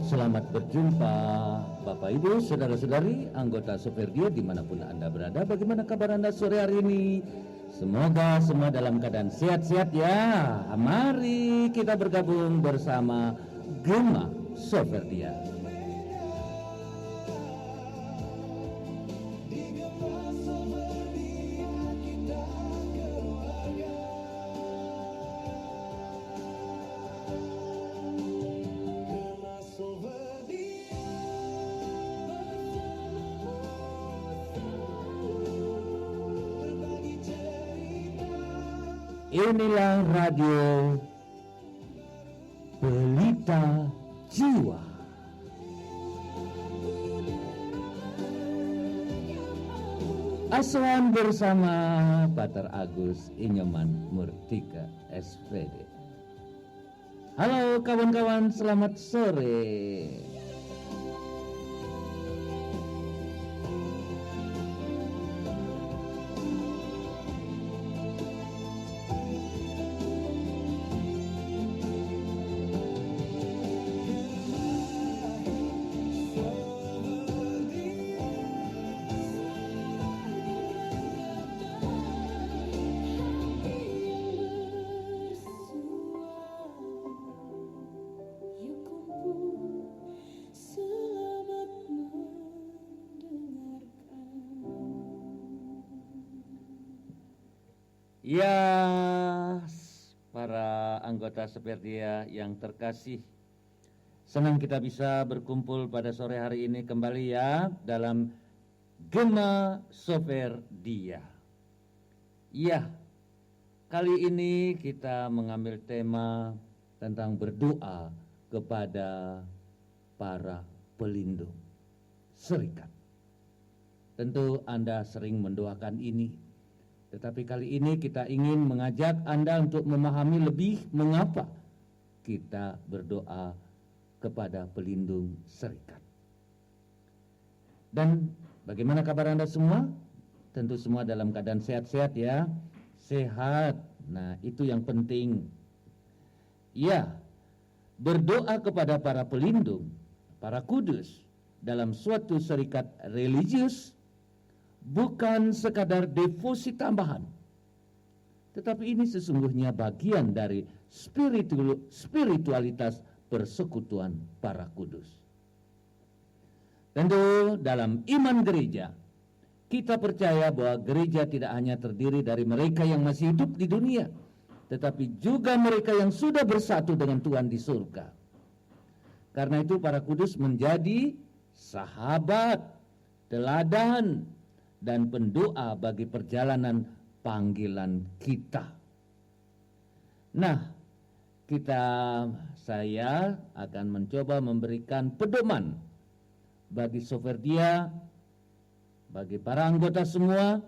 Selamat berjumpa Bapak Ibu, Saudara-saudari, anggota Soferdia dimanapun Anda berada. Bagaimana kabar Anda sore hari ini? Semoga semua dalam keadaan sehat-sehat ya. Mari kita bergabung bersama Gema Soferdia. Inilah radio Pelita Jiwa. Asuhan bersama Pater Agus Inyoman Murtika SPD. Halo kawan-kawan, selamat sore. Ya, para anggota Soferdia yang terkasih, senang kita bisa berkumpul pada sore hari ini kembali ya dalam Gema Soferdia. Ya, kali ini kita mengambil tema tentang berdoa kepada para pelindung serikat. Tentu Anda sering mendoakan ini. Tetapi kali ini kita ingin mengajak Anda untuk memahami lebih mengapa kita berdoa kepada pelindung serikat. Dan bagaimana kabar Anda semua? Tentu semua dalam keadaan sehat-sehat ya. Sehat, nah itu yang penting. Ya, berdoa kepada para pelindung, para kudus dalam suatu serikat religius bukan sekadar devosi tambahan, tetapi ini sesungguhnya bagian dari spiritualitas persekutuan para kudus. Tentu dalam iman gereja, kita percaya bahwa gereja tidak hanya terdiri dari mereka yang masih hidup di dunia, tetapi juga mereka yang sudah bersatu dengan Tuhan di surga. Karena itu para kudus menjadi sahabat, teladan, dan pendoa bagi perjalanan panggilan kita. Nah, saya akan mencoba memberikan pedoman bagi Soferdia, bagi para anggota semua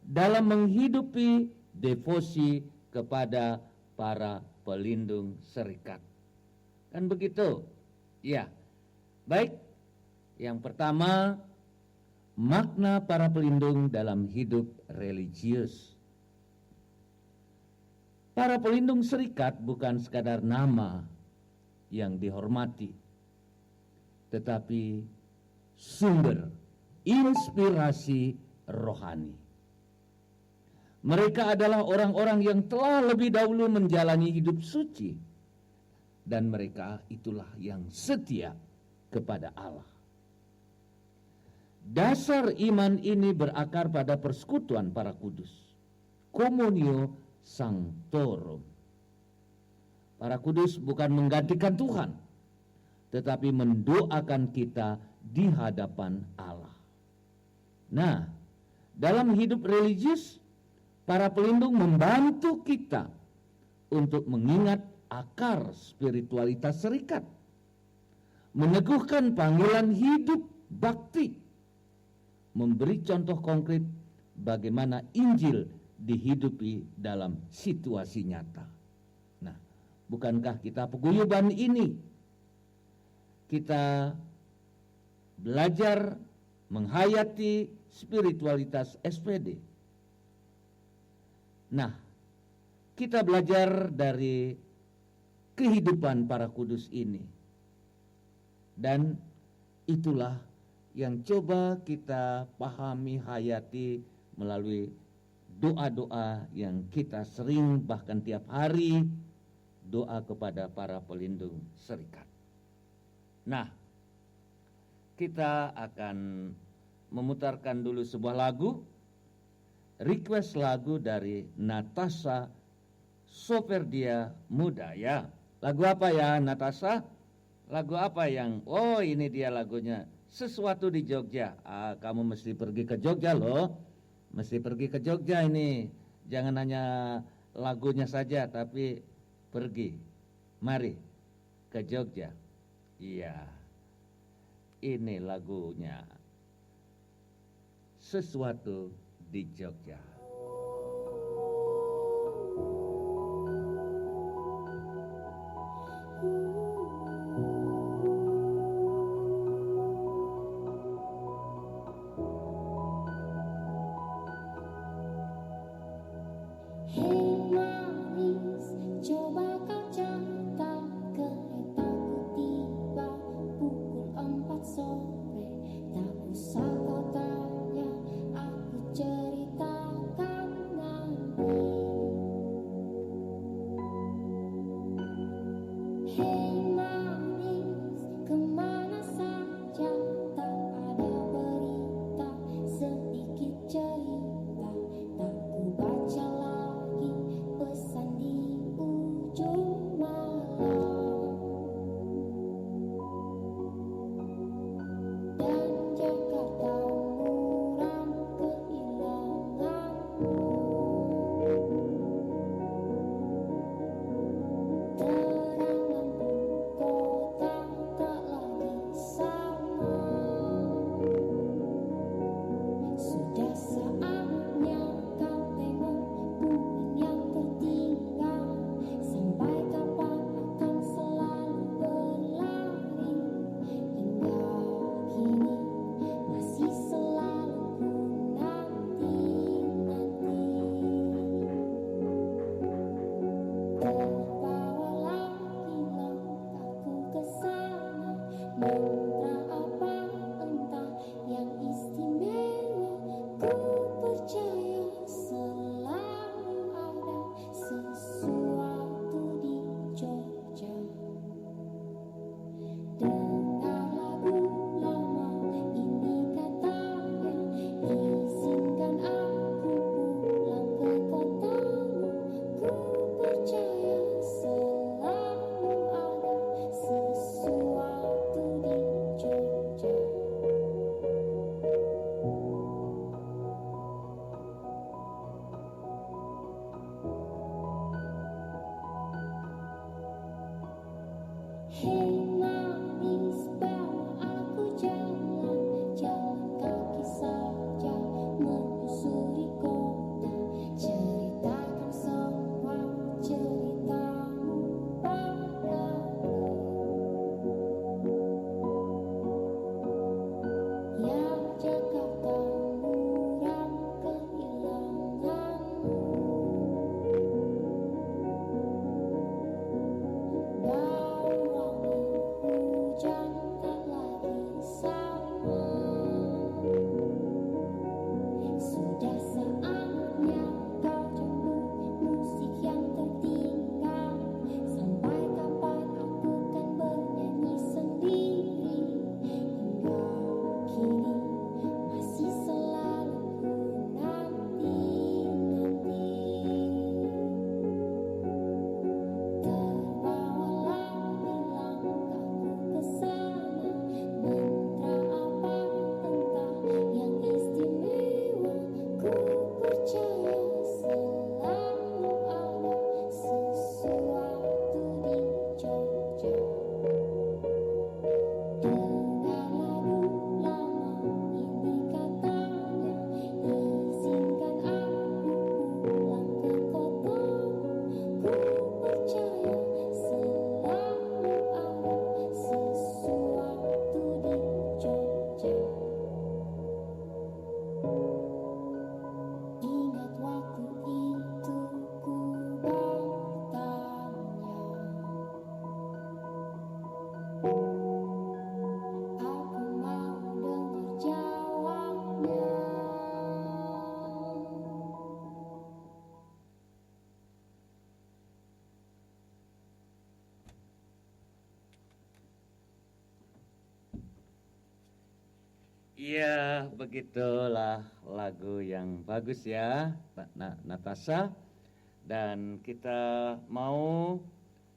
dalam menghidupi devosi kepada para pelindung serikat. Kan begitu? Ya. Baik. Yang pertama, makna para pelindung dalam hidup religius. Para pelindung serikat bukan sekadar nama yang dihormati, tetapi sumber inspirasi rohani. Mereka adalah orang-orang yang telah lebih dahulu menjalani hidup suci, dan mereka itulah yang setia kepada Allah. Dasar iman ini berakar pada persekutuan para kudus, Communio Sanctorum. Para kudus bukan menggantikan Tuhan, tetapi mendoakan kita di hadapan Allah. Nah, dalam hidup religius, para pelindung membantu kita untuk mengingat akar spiritualitas serikat, meneguhkan panggilan hidup bakti, memberi contoh konkret bagaimana Injil dihidupi dalam situasi nyata. Nah, bukankah kita paguyuban ini? Kita belajar menghayati spiritualitas SPD. Nah, kita belajar dari kehidupan para kudus ini. Dan itulah yang coba kita pahami, hayati melalui doa-doa yang kita sering bahkan tiap hari doa kepada para pelindung serikat. Nah, kita akan memutarkan dulu sebuah lagu, request lagu dari Natasha Soferdia Muda ya. Lagu apa ya Natasha? Lagu apa yang, oh ini dia lagunya, Sesuatu di Jogja. Kamu mesti pergi ke Jogja loh. Mesti pergi ke Jogja ini. Jangan hanya lagunya saja, tapi pergi. Mari ke Jogja. Iya. Ini lagunya. Sesuatu di Jogja. Hey Ya, begitulah lagu yang bagus ya, Natasha. Dan kita mau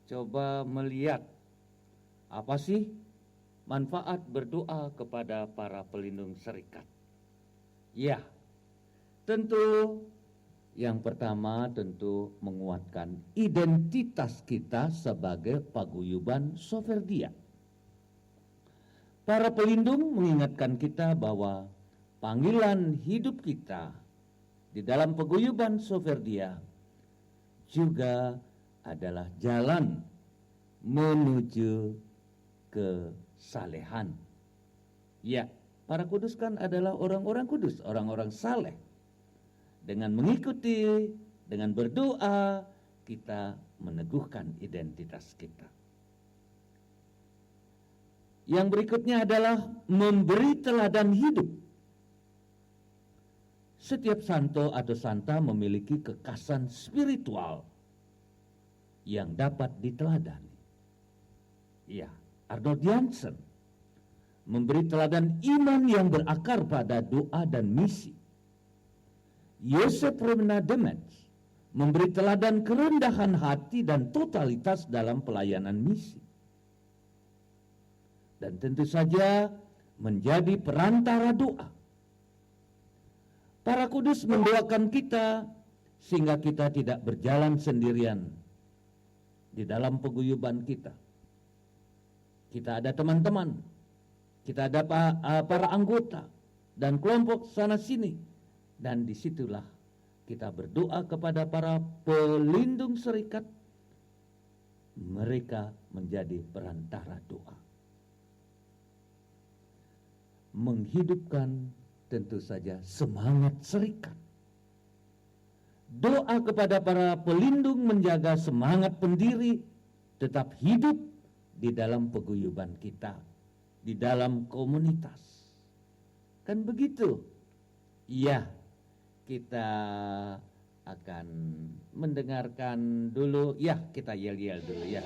coba melihat apa sih manfaat berdoa kepada para pelindung serikat. Ya, tentu yang pertama tentu menguatkan identitas kita sebagai paguyuban Soferdia. Para pelindung mengingatkan kita bahwa panggilan hidup kita di dalam paguyuban Soferdia juga adalah jalan menuju kesalehan. Ya, para kudus kan adalah orang-orang kudus, orang-orang saleh. Dengan mengikuti, dengan berdoa, kita meneguhkan identitas kita. Yang berikutnya adalah memberi teladan hidup. Setiap santo atau santa memiliki kekasan spiritual yang dapat diteladani. Ya, Arnold Jansen memberi teladan iman yang berakar pada doa dan misi. Joseph Remna Demets memberi teladan kerendahan hati dan totalitas dalam pelayanan misi. Dan tentu saja menjadi perantara doa. Para kudus mendoakan kita sehingga kita tidak berjalan sendirian di dalam paguyuban kita. Kita ada teman-teman, kita ada para anggota dan kelompok sana sini, dan disitulah kita berdoa kepada para pelindung serikat. Mereka menjadi perantara doa. Menghidupkan tentu saja semangat serikat. Doa kepada para pelindung menjaga semangat pendiri tetap hidup di dalam paguyuban kita, di dalam komunitas. Kan begitu? Iya, kita akan mendengarkan dulu. Ya, kita yel-yel dulu ya.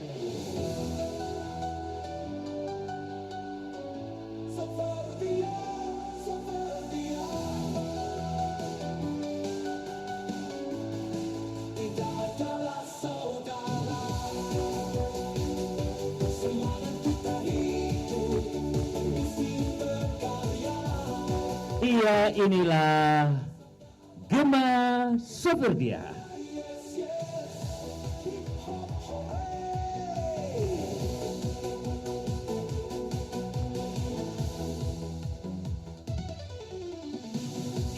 Iya, inilah Gema Soferdia.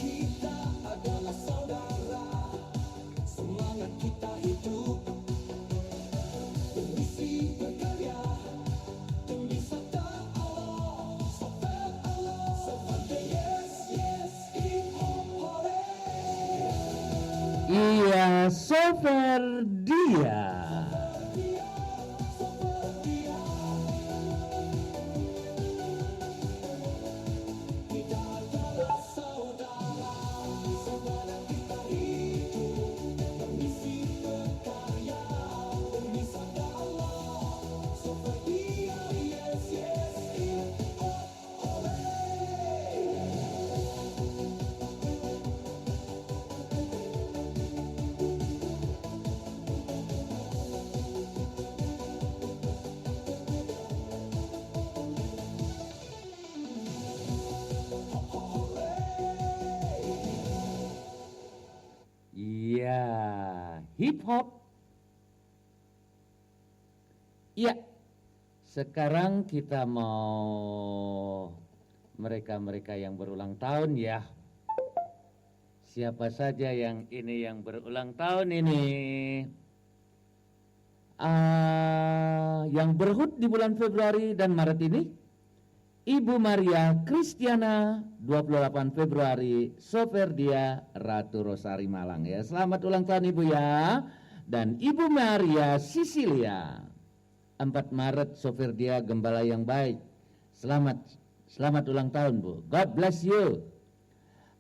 Kita adalah saudara, semangat kita hidup, bermisi berkarya demi sabda Allah, sofer Allah, seperti yes, yes, hip hop hore. Iya, Soferdia. Kita adalah saudara, semangat kita hidup, bermisi berkarya demi sabda Allah, seperti yes, yes, hip hop hore. Iya, hip hop. Iya, sekarang kita mau mereka-mereka yang berulang tahun ya. Siapa saja yang ini yang berulang tahun ini? Yang berhut di bulan Februari dan Maret ini? Ibu Maria Kristiana 28 Februari, Soferdia Ratu Rosari Malang ya. Selamat ulang tahun Ibu ya. Dan Ibu Maria Sisilia 4 Maret, Soferdia Gembala yang baik. Selamat ulang tahun Bu. God bless you.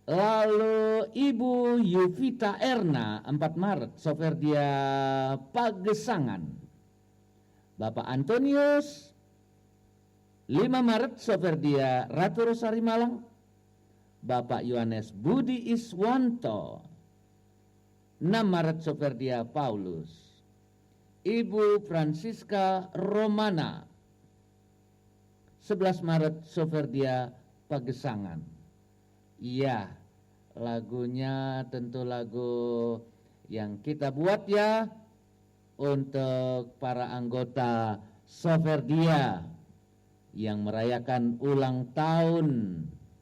Lalu Ibu Yuvita Erna 4 Maret, Soferdia Pagesangan. Bapak Antonius 5 Maret, Soferdia Ratu Rosari Malang. Bapak Yohanes Budi Iswanto, 6 Maret Soferdia Paulus, Ibu Francisca Romana, 11 Maret Soferdia Pagesangan. Iya, lagunya tentu lagu yang kita buat ya untuk para anggota Soferdia yang merayakan ulang tahun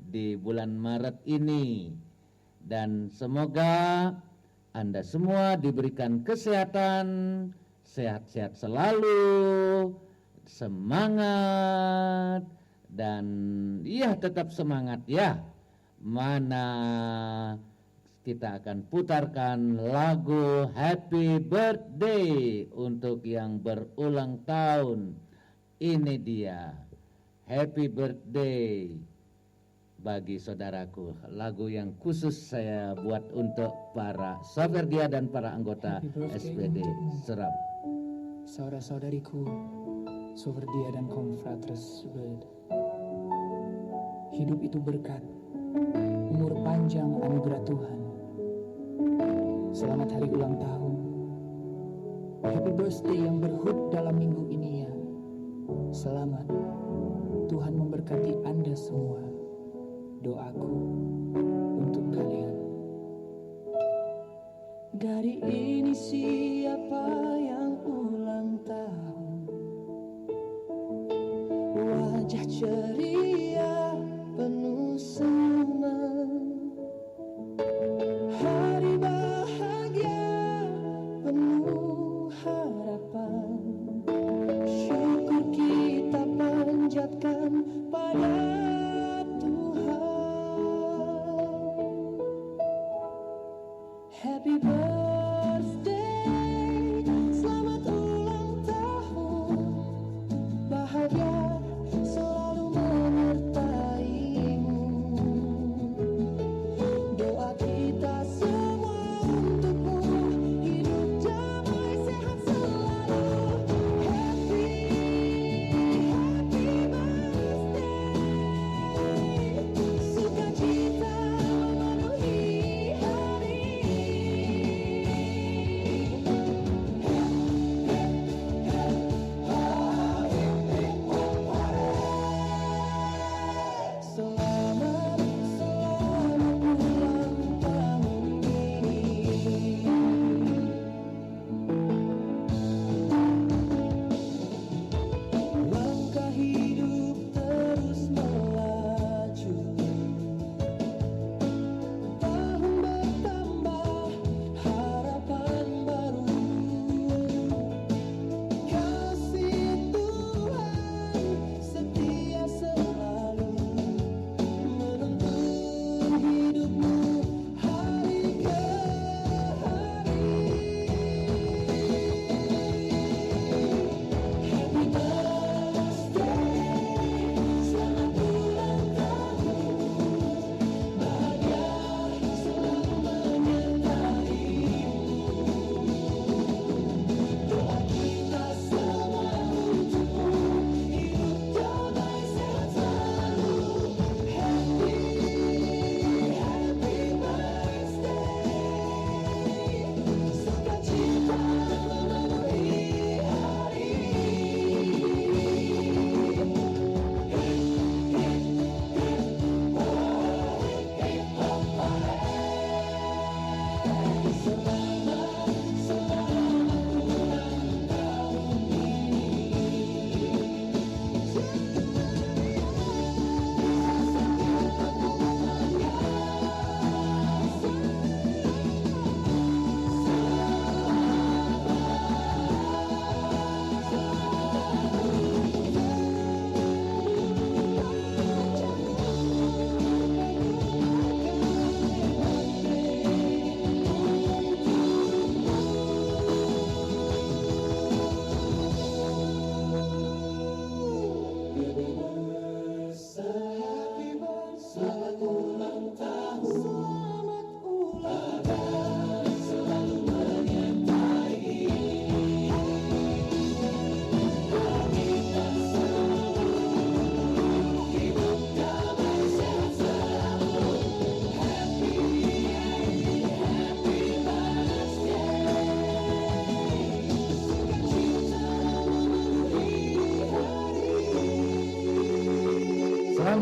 di bulan Maret ini. Dan semoga Anda semua diberikan kesehatan, sehat-sehat selalu, semangat, dan ya tetap semangat ya. Mana kita akan putarkan lagu Happy Birthday untuk yang berulang tahun. Ini dia Happy Birthday bagi saudaraku, lagu yang khusus saya buat untuk para Soferdia dan para anggota SPD Serap. Saudara-saudariku, Soferdia dan Confratres Word. Hidup itu berkat, umur panjang anugerah Tuhan. Selamat hari ulang tahun. Happy birthday yang berhut dalam minggu ini ya. Selamat, Tuhan memberkati Anda semua. Doaku untuk kalian. Dari ini siapa yang ulang tahun, wajah ceria penuh senyuman, hari bahagia penuh harapan, syukur kita panjatkan pada Happy birthday, selamat ulang tahun, bahagia selalu menyertaimu. Doa kita semua untukmu, hidup damai sehat selalu. Happy birthday, sukacita memenuhi hari. Selamat, selamat ulang tahun ini. Langkah hidup terus melaju, tahun bertambah, harapan baru. Kasih Tuhan setia selalu menuntun hidupmu hari ke hari. Happy birthday, selamat ulang tahun, bahagia selalu menyertaimu. Doa kita semua untukmu, hidup damai sehat selalu. Happy birthday, sukacita memenuhi hari. Selamat, selamat ulang tahun Happy birthday, selamat ulang tahun, selamat ulang tahun, selalu menyertai. Doa kita selalu hidup damai sehat selalu.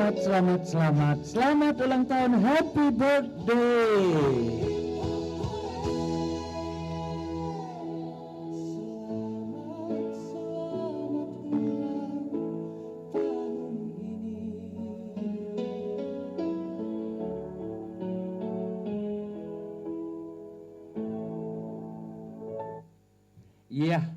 Selamat ulang tahun, happy birthday. Iya,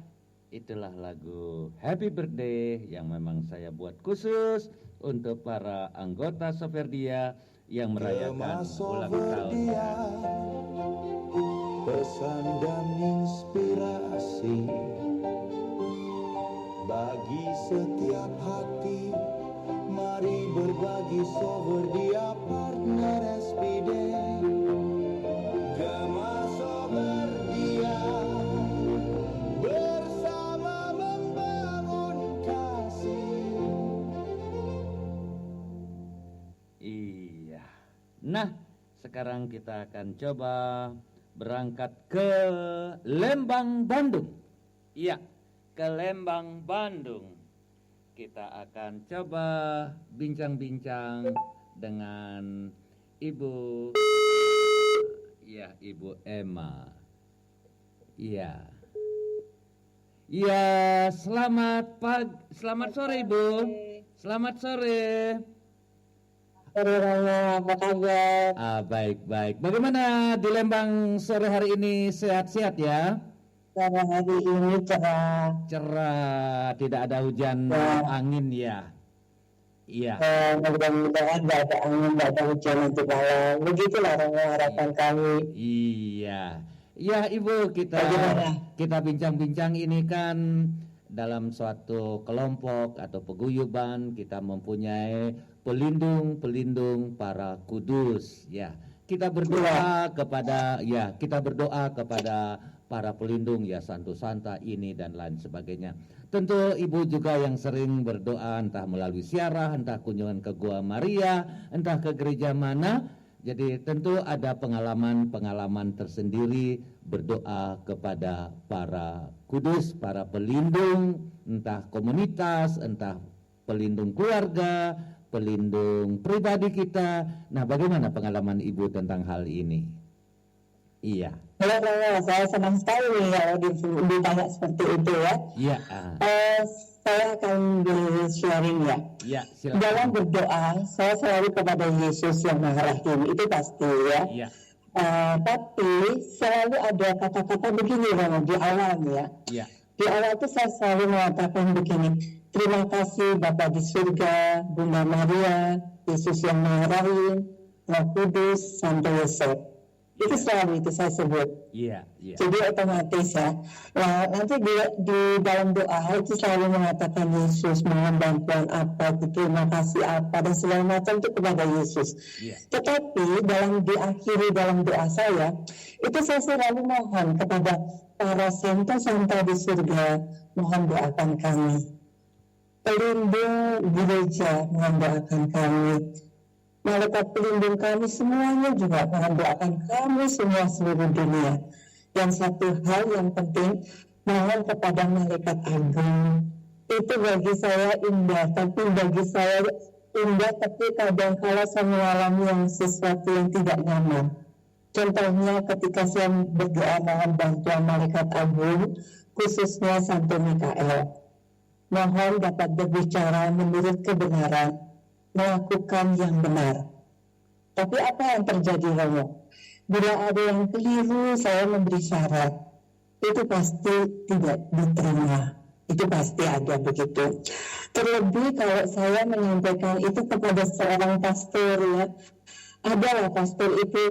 itulah lagu Happy Birthday yang memang saya buat khusus untuk para anggota Soferdia yang merayakan ulang tahunnya. Pesan dan inspirasi bagi setiap hati. Mari berbagi Soferdia partner SPD. Gema Soferdia bersama membangun kasih. Iya. Nah, sekarang kita akan coba berangkat ke Lembang, Bandung. Iya, ke Lembang, Bandung. Kita akan coba bincang-bincang dengan Ibu, ya, Ibu Emma. Iya. Iya, selamat sore Ibu. Selamat sore. Sore Rama, apa kabar? Baik. Bagaimana di Lembang sore hari ini, sehat-sehat ya? Sore hari ini cerah. Cerah, tidak ada hujan Ya. angin ya. Iya. Mudah-mudahan nggak ada angin, nggak ada hujan nanti malam. Begitulah Rama harapan kami. Iya. Ya Ibu, Bagaimana? kita bincang-bincang ini kan dalam suatu kelompok atau paguyuban kita mempunyai pelindung para kudus ya. Kita berdoa kepada para pelindung ya, santo santa ini dan lain sebagainya. Tentu Ibu juga yang sering berdoa entah melalui siarah, entah kunjungan ke Gua Maria, entah ke gereja mana. Jadi tentu ada pengalaman tersendiri berdoa kepada para kudus, para pelindung, entah komunitas, entah pelindung keluarga, pelindung pribadi kita. Nah, bagaimana pengalaman Ibu tentang hal ini? Iya. Halo Rama, saya senang sekali nih kalau ditanya seperti itu ya. Iya. Saya akan sharing ya. Iya, silakan. Dalam berdoa, saya selalu kepada Yesus yang Maha Rahim, itu pasti ya. Iya. Tapi selalu ada kata-kata begini Rama di awal ya. Iya. Di awal itu saya selalu mengatakan begini, terima kasih Bapa di surga, Bunda Maria, Yesus yang Maha Rahim, Roh Kudus, Santo Yosef. Itu selalu itu saya sebut. Iya. Jadi otomatis ya. Nah, nanti di dalam doa itu selalu mengatakan Yesus, mohon bantuan apa, terima kasih apa, dan segala macam itu kepada Yesus. Iya. Tetapi diakhiri dalam doa saya, itu saya selalu mohon kepada para santo santa di surga, mohon doakan kami. Pelindung gereja, mohon doakan kami. Malaikat pelindung kami semuanya juga mohon doakan kami semua seluruh dunia. Dan satu hal yang penting, mohon kepada malaikat agung. Itu bagi saya indah, tapi kadang-kala saya mengalami yang sesuatu yang tidak nyaman. Contohnya ketika saya berdoa mohon bantuan malaikat agung, khususnya Santo Mikael. Mohon dapat berbicara menurut kebenaran, melakukan yang benar. Tapi apa yang terjadi Romo? Bila ada yang keliru, saya memberi syarat, itu pasti tidak diterima. Itu pasti ada begitu. Terlebih kalau saya menyampaikan itu kepada seorang pastor ya, adalah pastor itu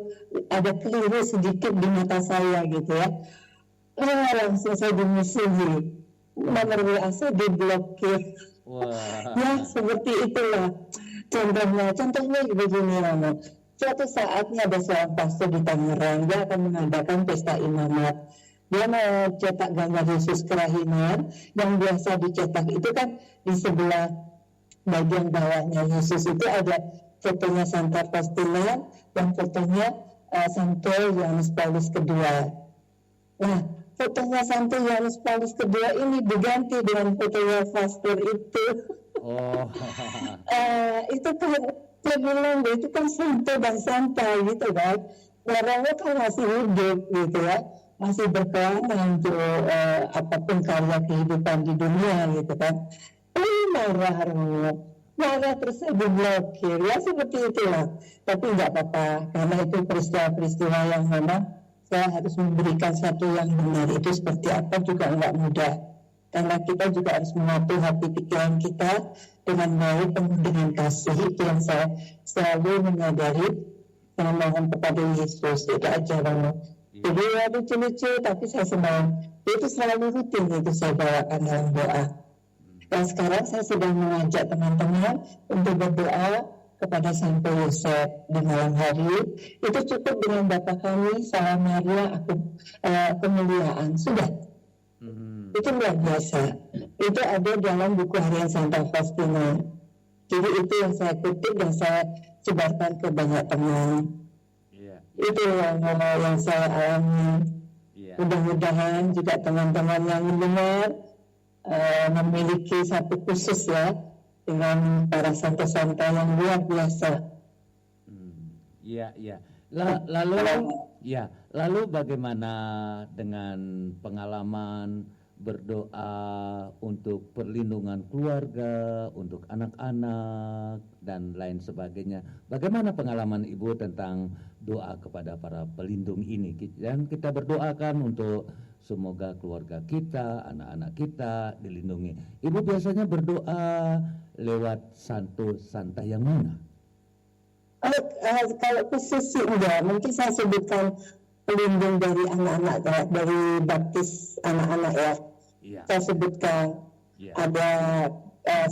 ada keliru sedikit di mata saya gitu ya. Langsung saya dimusuhi, nomor WA saya diblokir. Wah. Ya seperti itulah contohnya begini Romo. Suatu saatnya ada seorang pastor di Tangerang, dia akan mengadakan pesta imamat. Dia mau cetak gambar Yesus kelahiran, yang biasa dicetak itu kan di sebelah bagian bawahnya Yesus itu ada fotonya Santa Faustina dan fotonya Santo Yohanes Paulus II. Nah, fotonya Santo Yohanes Paulus II ini diganti dengan fotonya pastor itu. Oh, Itu kan dia bilang itu kan santai dan santai gitu kan. Romo kan masih hidup gitu ya, masih berkelana untuk apapun karya kehidupan di dunia gitu kan. Marah Romo, marah terus saya diblokir ya seperti itulah. Tapi nggak apa-apa karena itu peristiwa-peristiwa yang memang saya harus memberikan satu yang benar. Itu seperti apa juga nggak mudah. Karena kita juga harus mengatur hati pikiran kita dengan baik, penuh dengan kasih. Itu yang saya selalu menyadari. Saya mohon kepada Yesus, itu aja Romo. Jadi ya lucu-lucu, tapi saya senang. Itu selalu rutin itu saya bawakan dalam doa. Dan sekarang saya sedang mengajak teman-teman untuk berdoa kepada Santo Yosef di malam hari. Itu cukup dengan Bapa kami, Salam Maria, kemuliaan. Sudah. Itu luar biasa. Itu ada dalam buku harian Santa Faustina. Jadi itu yang saya kutip dan saya sebarkan ke banyak teman. iya, Itu yang saya alami. iya. Mudah-mudahan juga teman-teman yang mendengar memiliki satu khusus ya dengan para santa-santa yang luar biasa. Iya, iya. Lalu bagaimana dengan pengalaman berdoa untuk perlindungan keluarga, untuk anak-anak dan lain sebagainya? Bagaimana pengalaman Ibu tentang doa kepada para pelindung ini? Dan kita berdoakan untuk semoga keluarga kita, anak-anak kita dilindungi. Ibu biasanya berdoa lewat santa yang mana? Kalau khusus sih enggak, mungkin saya sebutkan pelindung dari anak-anak, dari baptis anak-anak ya. Iya. Saya sebutkan Iya. ada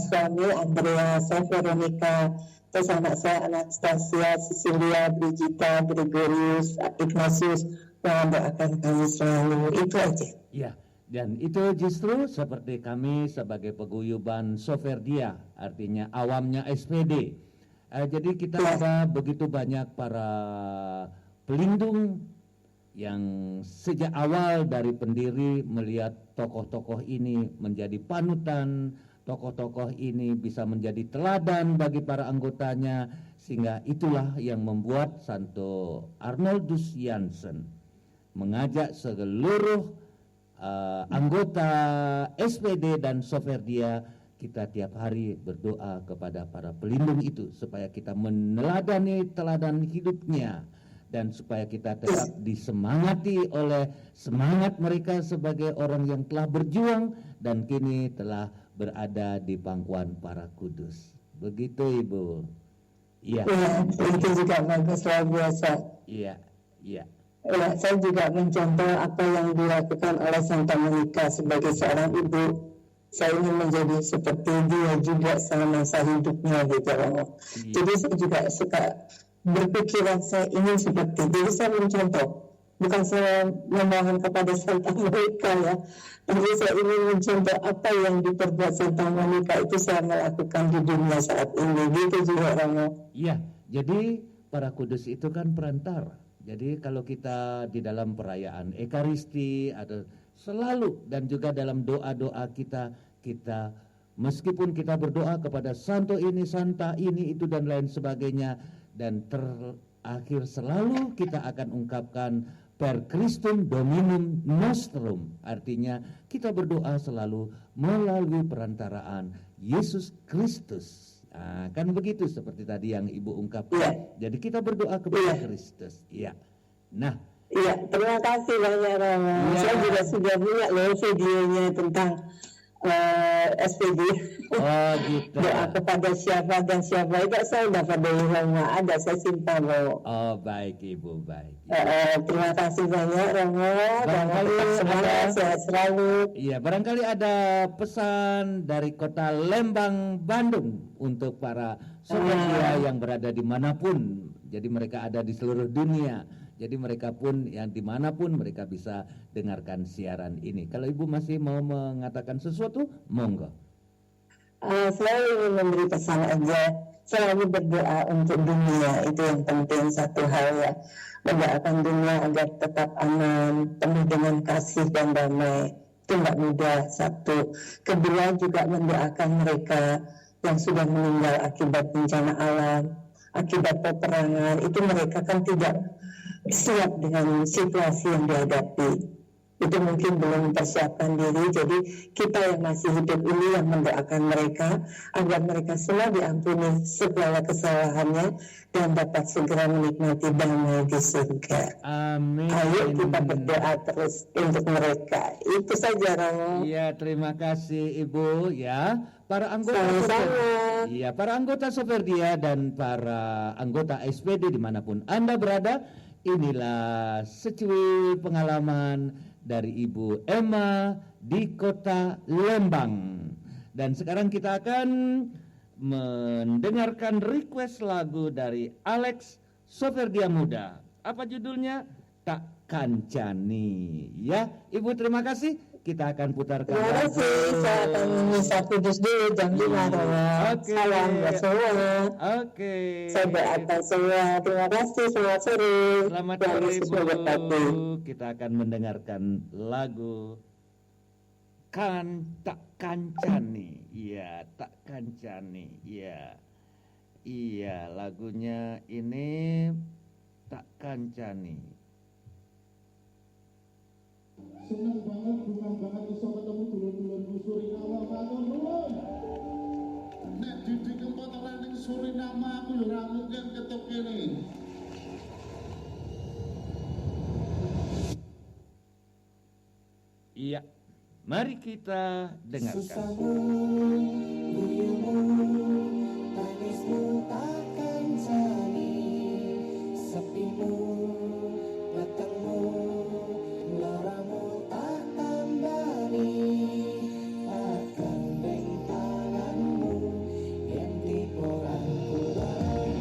suami Andrea, saya Veronica, terus anak saya Anastasia, Cecilia, Brigita, Gregorius, Ignatius, yang doakan kami selalu. Itu aja. Ya, dan itu justru seperti kami sebagai paguyuban Soferdia, artinya awamnya SPD. Jadi kita ada begitu banyak para pelindung yang sejak awal dari pendiri melihat tokoh-tokoh ini menjadi panutan, tokoh-tokoh ini bisa menjadi teladan bagi para anggotanya, sehingga itulah yang membuat Santo Arnoldus Jansen mengajak seluruh anggota SPD dan Soferdia kita tiap hari berdoa kepada para pelindung itu supaya kita meneladani teladan hidupnya dan supaya kita tetap disemangati oleh semangat mereka sebagai orang yang telah berjuang dan kini telah berada di pangkuan para kudus. Begitu Ibu. Iya. Ya, itu juga bagus, luar biasa. Iya, iya. Ya, saya juga mencontoh apa yang dilakukan oleh Santa Monica sebagai seorang ibu. Saya ingin menjadi seperti dia juga selama masa hidupnya gitu. Jadi saya juga suka berpikiran saya ingin seperti. Jadi saya mencontoh. Bukan saya memohon kepada Santa Monica ya. Tapi saya ingin mencontoh apa yang diperbuat Santa Monica itu saya melakukan di dunia saat ini. Gitu juga Romo. Iya, jadi para kudus itu kan perantara. Jadi kalau kita di dalam perayaan Ekaristi ada selalu dan juga dalam doa-doa kita meskipun kita berdoa kepada santo ini, santa ini, itu dan lain sebagainya, dan terakhir selalu kita akan ungkapkan per Christum Dominum Nostrum, artinya kita berdoa selalu melalui perantaraan Yesus Kristus. Nah, kan begitu seperti tadi yang Ibu ungkapkan. Jadi kita berdoa kepada Kristus. Iya. Nah, iya, terima kasih banyak Romo. Saya juga sudah lihat loh videonya tentang SPD. oh gitu. Doa kepada siapa dan siapa itu saya dapat dari Romo. Ada, saya simpan Romo. Oh baik Ibu, baik. Terima kasih banyak Romo. Barangkali Tetap semangat, sehat selalu. Iya, barangkali ada pesan dari kota Lembang, Bandung untuk para sobat yang berada dimanapun. Jadi mereka ada di seluruh dunia. Jadi mereka pun yang dimanapun mereka bisa dengarkan siaran ini. Kalau Ibu masih mau mengatakan sesuatu, monggo. Saya ingin memberi pesan aja. Selalu berdoa untuk dunia, itu yang penting satu hal ya. Mendoakan dunia agar tetap aman, penuh dengan kasih dan damai. Itu nggak mudah, satu. Kedua juga mendoakan mereka yang sudah meninggal akibat bencana alam, akibat peperangan, itu mereka kan tidak siap dengan situasi yang dihadapi. Itu mungkin belum mempersiapkan diri, jadi kita yang masih hidup ini yang mendoakan mereka agar mereka semua diampuni segala kesalahannya dan dapat segera menikmati damai di surga. Amin. Ayo kita berdoa terus untuk mereka. Itu saja, Romo. Iya, terima kasih Ibu ya. Para anggota Sama-sama. Iya, para anggota Soferdia dan para anggota SPD dimanapun Anda berada, inilah secuil pengalaman dari Ibu Emma di kota Lembang. Dan sekarang kita akan mendengarkan request lagu dari Alex Soferdia Muda. Apa judulnya? Tak Kancani. Ya, Ibu terima kasih. Kita akan putarkan Terima kasih. Saya akan misa kudus dulu jam 5, Romo. Oke. Salam buat semua. Oke. Saya doakan semua. Terima kasih. Selamat sore. Selamat Tuhan sore Yesus Ibu. memberkati. Kita akan mendengarkan lagu Tak Kancani. Iya, Tak Kancani. Iya. Iya, lagunya ini Tak Kancani. Seneng banget iso ketemu dulur-dulur Suriname matur nuwun. Nek didik kepataran ning Suriname aku yo ora mungkin ketep kene. Iya. Mari kita dengarkan. Susahmu, guyumu, tangismu takkan jani. Sepimu, datangmu, laramu tak tambani. Akan deng tanganmu, yang tiporan kurang.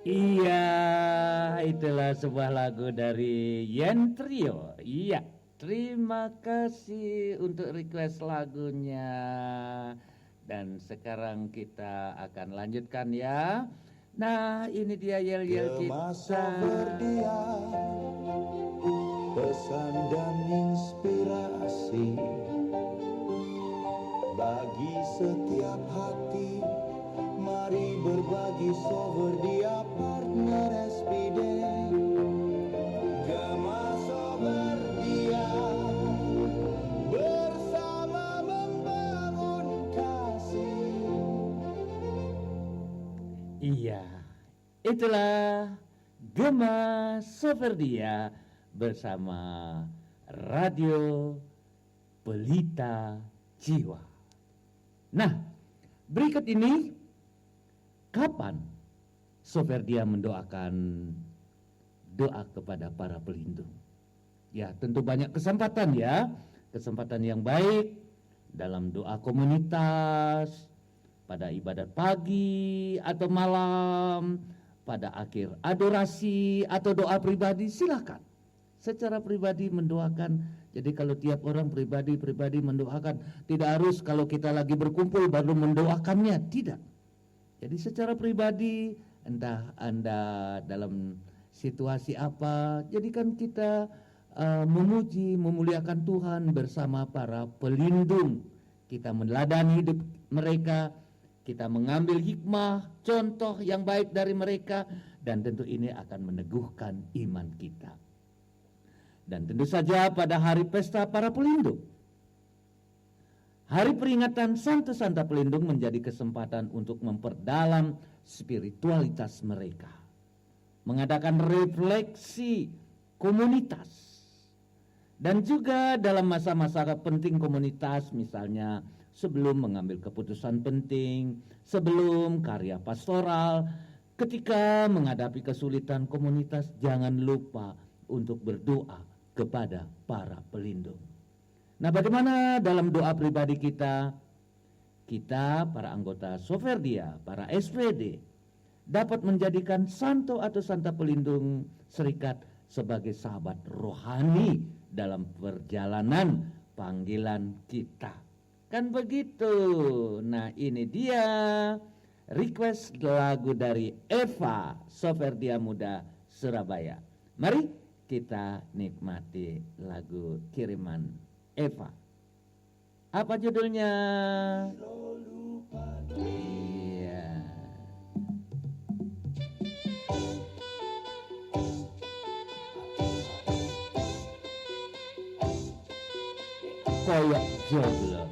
Iya, itulah sebuah lagu dari Yen Trio. Iya, terima kasih untuk request lagunya. Dan sekarang kita akan lanjutkan ya. Nah, ini dia yel-yel Gema kita. Soferdia, pesan dan inspirasi bagi setiap hati. Mari berbagi Soferdia, partner SPD. Gema Soferdia, bersama membangun kasih. Iya, itulah Gema Soferdia bersama Radio Pelita Jiwa. Nah, berikut ini kapan Soferdia mendoakan doa kepada para pelindung? Ya, tentu banyak kesempatan ya, kesempatan yang baik dalam doa komunitas, pada ibadat pagi atau malam, pada akhir adorasi atau doa pribadi, silakan. Secara pribadi mendoakan. Jadi kalau tiap orang pribadi mendoakan, tidak harus kalau kita lagi berkumpul baru mendoakannya, tidak. Jadi secara pribadi, entah Anda dalam situasi apa, jadikan kita memuji, memuliakan Tuhan bersama para pelindung. Kita meneladani hidup mereka, kita mengambil hikmah, contoh yang baik dari mereka, dan tentu ini akan meneguhkan iman kita. Dan tentu saja pada hari pesta para pelindung, hari peringatan Santa Pelindung menjadi kesempatan untuk memperdalam spiritualitas mereka, mengadakan refleksi komunitas, dan juga dalam masa-masa penting komunitas, misalnya sebelum mengambil keputusan penting, sebelum karya pastoral, ketika menghadapi kesulitan komunitas, jangan lupa untuk berdoa kepada para pelindung. Nah, bagaimana dalam doa pribadi kita para anggota Soferdia, para SPD, dapat menjadikan Santo atau Santa Pelindung Serikat sebagai sahabat rohani dalam perjalanan panggilan kita. Kan begitu. Nah, ini dia request lagu dari Eva, Soferdia Muda Surabaya. Mari kita nikmati lagu kiriman Eva. Apa judulnya? Iya. Koyak jomblo.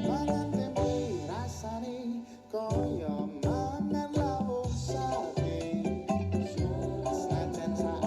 Mangan tempe rasane kaya mangan lawuh sate. Senajan sak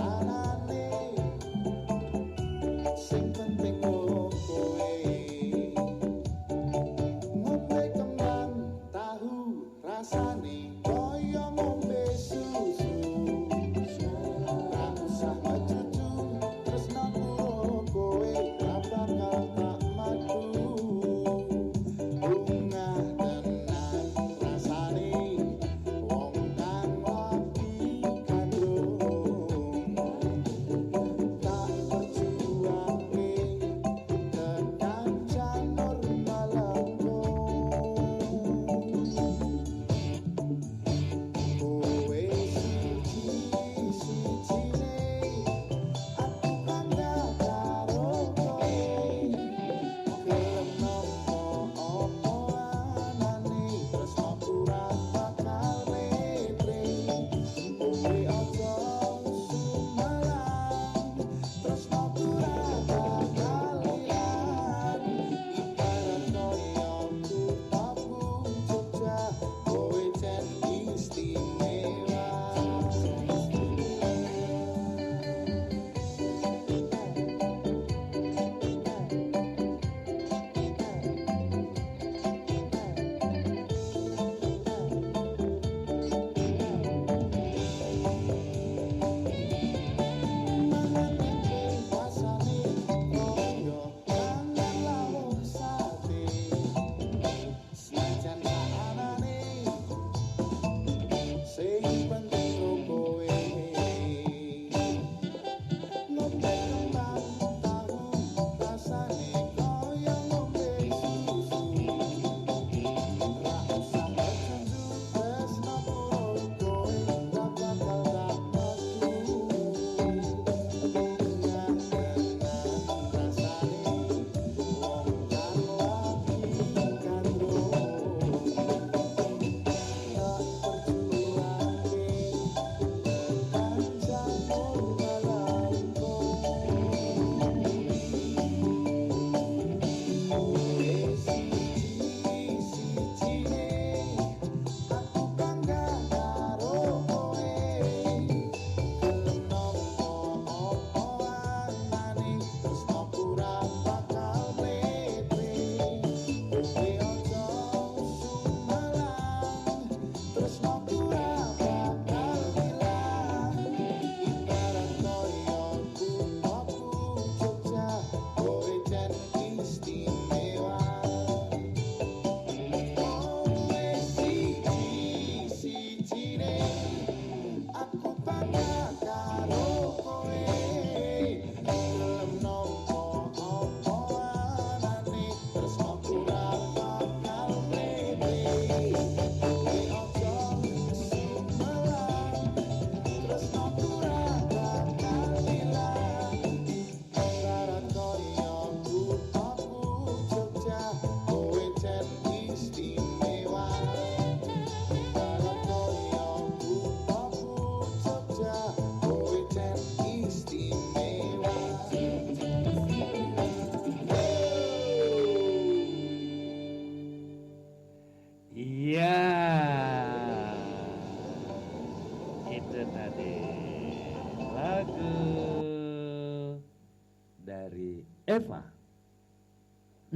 Eva.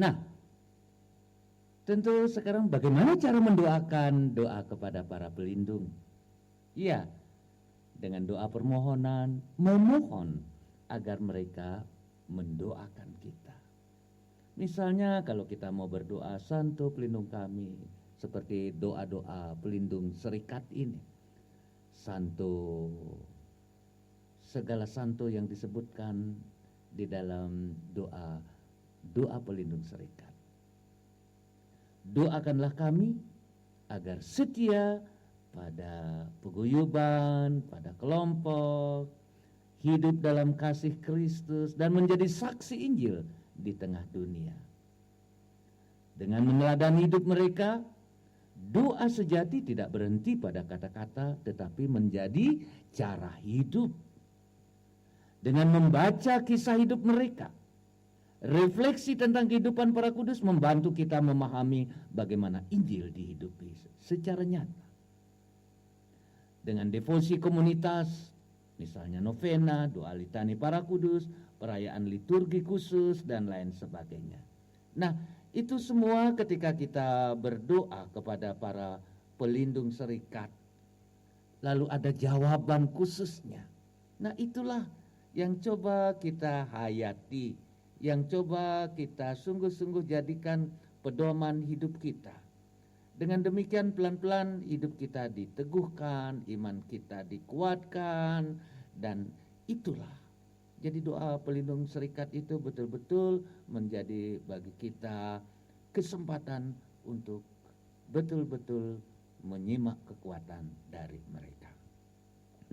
Nah, tentu sekarang bagaimana cara mendoakan doa kepada para pelindung? Ya, dengan doa permohonan, memohon agar mereka mendoakan kita. Misalnya kalau kita mau berdoa, Santo pelindung kami, seperti doa-doa pelindung serikat ini. Santo, segala santo yang disebutkan di dalam doa pelindung serikat. Doakanlah kami agar setia pada paguyuban, pada kelompok, hidup dalam kasih Kristus, dan menjadi saksi Injil di tengah dunia. Dengan meneladani hidup mereka, doa sejati tidak berhenti pada kata-kata, tetapi menjadi cara hidup. Dengan membaca kisah hidup mereka, refleksi tentang kehidupan para kudus membantu kita memahami bagaimana Injil dihidupi secara nyata. Dengan devosi komunitas, misalnya novena, doa litani para kudus, perayaan liturgi khusus, dan lain sebagainya. Nah, itu semua ketika kita berdoa kepada para pelindung serikat, lalu ada jawaban khususnya. Nah, itulah yang coba kita hayati, yang coba kita sungguh-sungguh jadikan pedoman hidup kita. Dengan demikian pelan-pelan hidup kita diteguhkan, iman kita dikuatkan, dan itulah. Jadi doa pelindung serikat itu betul-betul menjadi bagi kita kesempatan untuk betul-betul menyimak kekuatan dari mereka.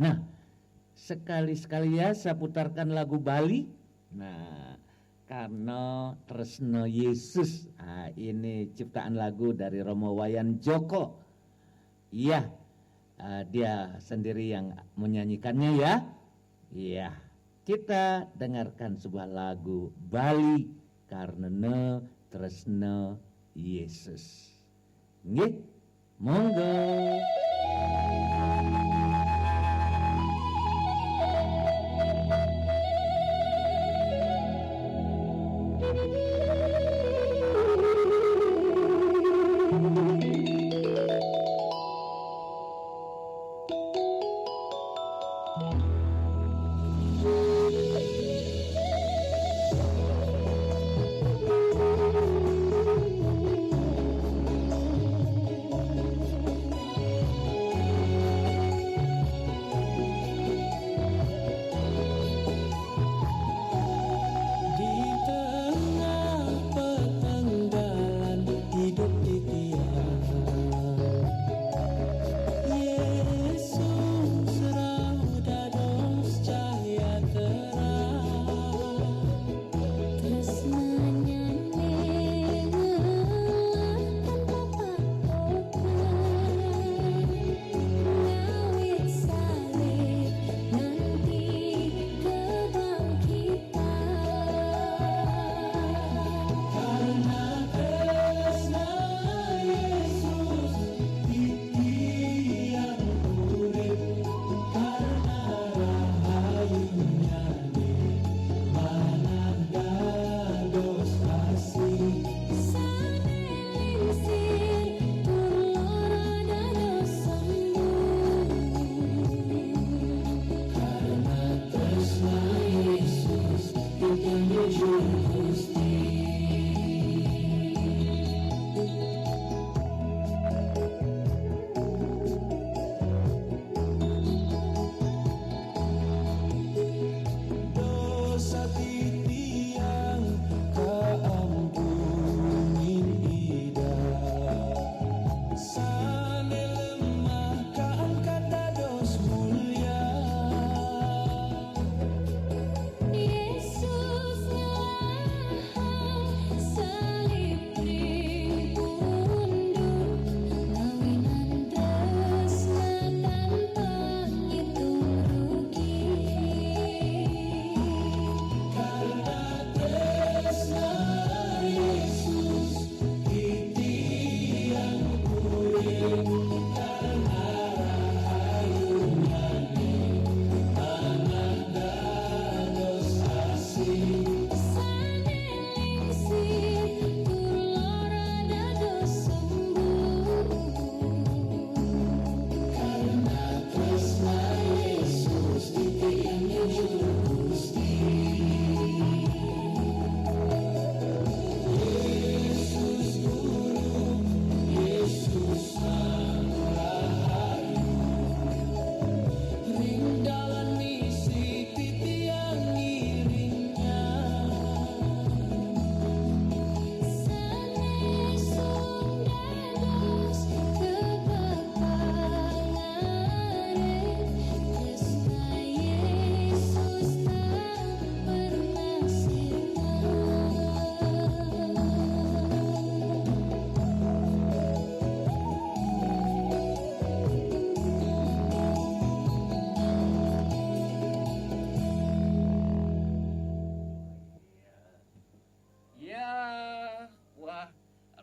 Nah, sekali-sekali ya saya putarkan lagu Bali. Nah, karena tresno Yesus. Nah, ini ciptaan lagu dari Romo Wayan Joko. Iya, dia sendiri yang menyanyikannya ya. Iya, kita dengarkan sebuah lagu Bali karena tresno Yesus. Nggih, monggo. Di tengah pertenggalan hidup di tiang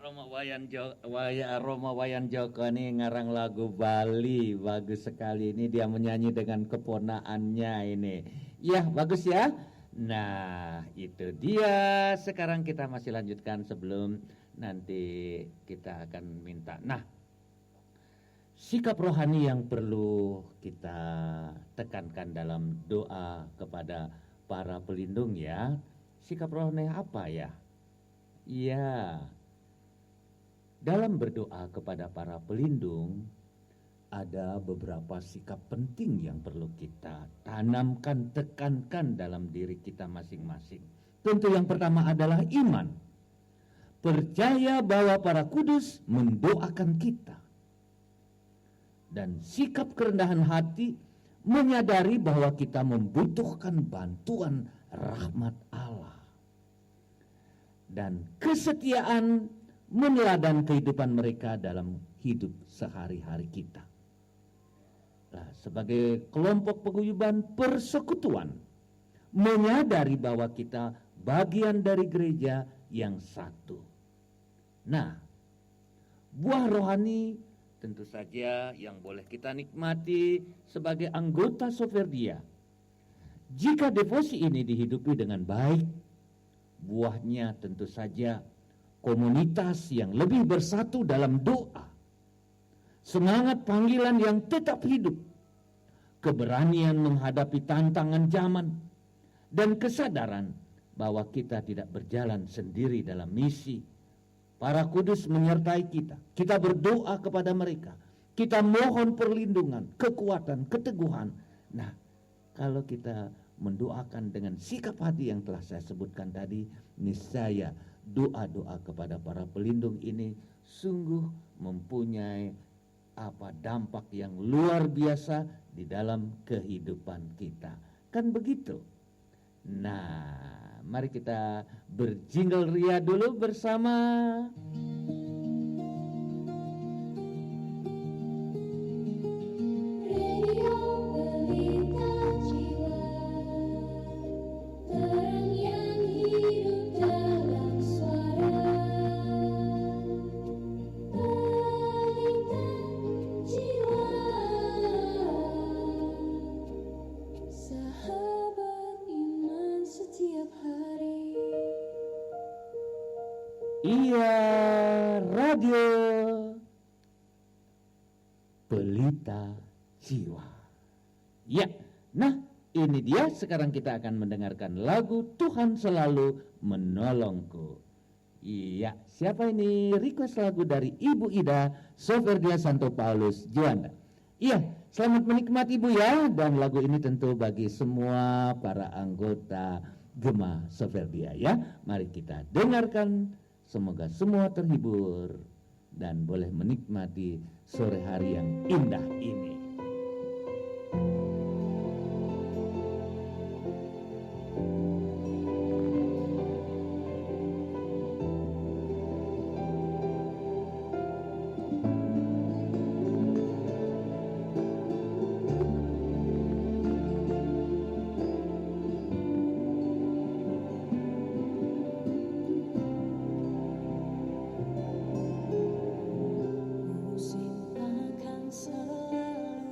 Roma Wayan Joko ini ngarang lagu Bali, bagus sekali. Ini dia menyanyi dengan keponaannya ini. Ya, bagus ya. Nah, itu dia. Sekarang kita masih lanjutkan sebelum nanti kita akan minta. Nah, sikap rohani yang perlu kita tekankan dalam doa kepada para pelindung ya. Sikap rohani apa ya? Ya, dalam berdoa kepada para pelindung, ada beberapa sikap penting yang perlu kita tanamkan, tekankan dalam diri kita masing-masing. Tentu yang pertama adalah iman. Percaya bahwa para kudus mendoakan kita. Dan sikap kerendahan hati menyadari bahwa kita membutuhkan bantuan rahmat Allah. Dan kesetiaan meneladani kehidupan mereka dalam hidup sehari-hari kita. Nah, sebagai kelompok paguyuban persekutuan, menyadari bahwa kita bagian dari gereja yang satu. Nah, buah rohani tentu saja yang boleh kita nikmati sebagai anggota Soferdia. Jika devosi ini dihidupi dengan baik, buahnya tentu saja komunitas yang lebih bersatu dalam doa, semangat panggilan yang tetap hidup, keberanian menghadapi tantangan zaman, dan kesadaran bahwa kita tidak berjalan sendiri dalam misi. Para kudus menyertai kita. Kita berdoa kepada mereka. Kita mohon perlindungan, kekuatan, keteguhan. Nah, kalau kita mendoakan dengan sikap hati yang telah saya sebutkan tadi, niscaya doa-doa kepada para pelindung ini sungguh mempunyai dampak yang luar biasa di dalam kehidupan kita. Kan begitu? Nah, mari kita berjingle ria dulu bersama. Terang yang hidup dalam suara Iya, radio Pelita Jiwa. Ya, nah ini dia. Sekarang kita akan mendengarkan lagu Tuhan Selalu Menolongku. Iya, siapa ini? Request lagu dari Ibu Ida Soferdia Santo Paulus Juanda. Iya, selamat menikmati Ibu ya. Dan lagu ini tentu bagi semua para anggota Gema Soferdia ya. Mari kita dengarkan. Semoga semua terhibur dan boleh menikmati sore hari yang indah ini. Musim akan selalu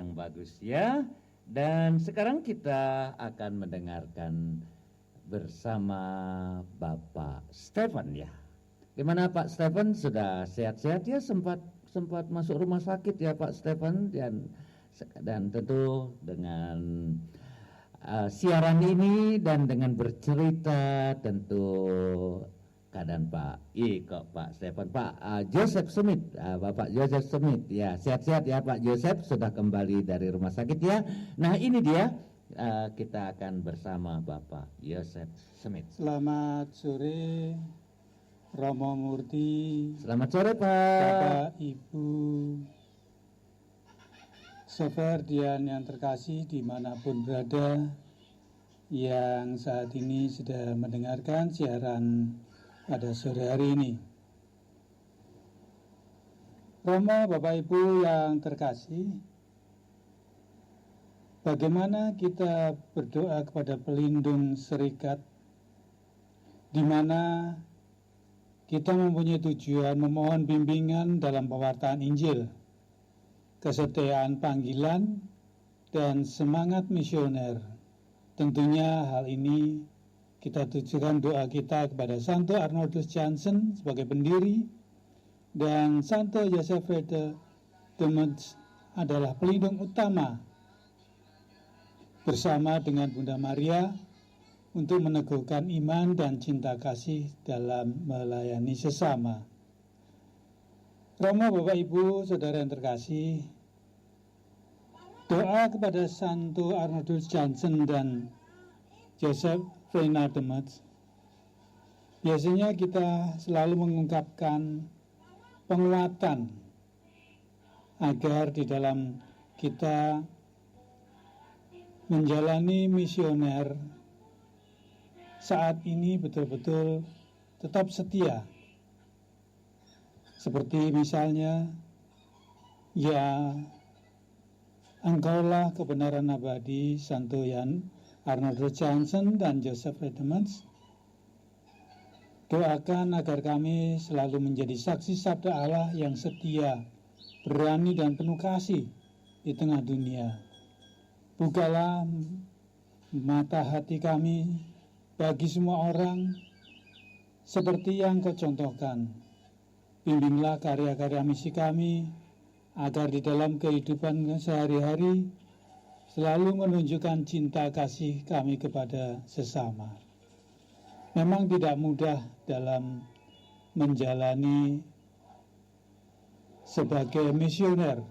yang bagus ya. Dan sekarang kita akan mendengarkan bersama Bapak Stephen ya. Gimana Pak Stephen, sudah sehat-sehat ya? Sempat masuk rumah sakit ya Pak Stephen, dan tentu dengan siaran ini dan dengan bercerita tentu keadaan Pak Stephen, Pak Joseph Smith, Bapak Joseph Smith ya, sehat-sehat ya Pak Joseph, sudah kembali dari rumah sakit ya. Nah ini dia, kita akan bersama Bapak Joseph Smith. Selamat sore, Romo Murti. Selamat sore Pak. Bapak, Ibu, Seferdian yang terkasih dimanapun berada, yang saat ini sudah mendengarkan siaran pada sore hari ini. Romo, Bapak Ibu yang terkasih, bagaimana kita berdoa kepada pelindung serikat, di mana kita mempunyai tujuan memohon bimbingan dalam pewartaan Injil, kesetiaan panggilan, dan semangat misioner. Tentunya hal ini kita tujukan doa kita kepada Santo Arnoldus Jansen sebagai pendiri, dan Santo Joseph de Metz adalah pelindung utama bersama dengan Bunda Maria untuk meneguhkan iman dan cinta kasih dalam melayani sesama. Romo, Bapak, Ibu, Saudara yang terkasih, doa kepada Santo Arnoldus Jansen dan Joseph Reina de Metz, biasanya kita selalu mengungkapkan penguatan agar di dalam kita menjalani misioner saat ini betul-betul tetap setia. Seperti misalnya, ya engkaulah kebenaran abadi, Santo Arnoldus Jansen dan Joseph de Metz. Doakan agar kami selalu menjadi saksi sabda Allah yang setia, berani dan penuh kasih di tengah dunia. Bukalah mata hati kami bagi semua orang seperti yang Kau contohkan. Bimbinglah karya-karya misi kami agar di dalam kehidupan sehari-hari selalu menunjukkan cinta kasih kami kepada sesama. Memang tidak mudah dalam menjalani sebagai misioner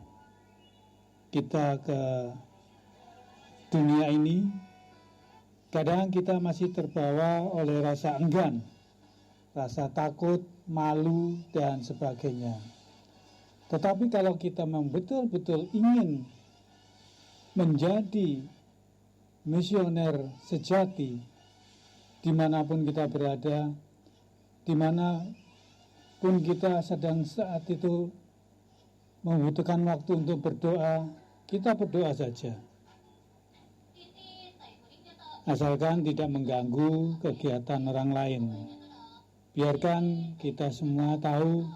kita ke dunia ini. Kadang kita masih terbawa oleh rasa enggan, rasa takut, malu, dan sebagainya. Tetapi kalau kita memang betul-betul ingin menjadi misioner sejati dimanapun kita berada, dimanapun kita sedang saat itu membutuhkan waktu untuk berdoa, kita berdoa saja. Asalkan tidak mengganggu kegiatan orang lain. Biarkan kita semua tahu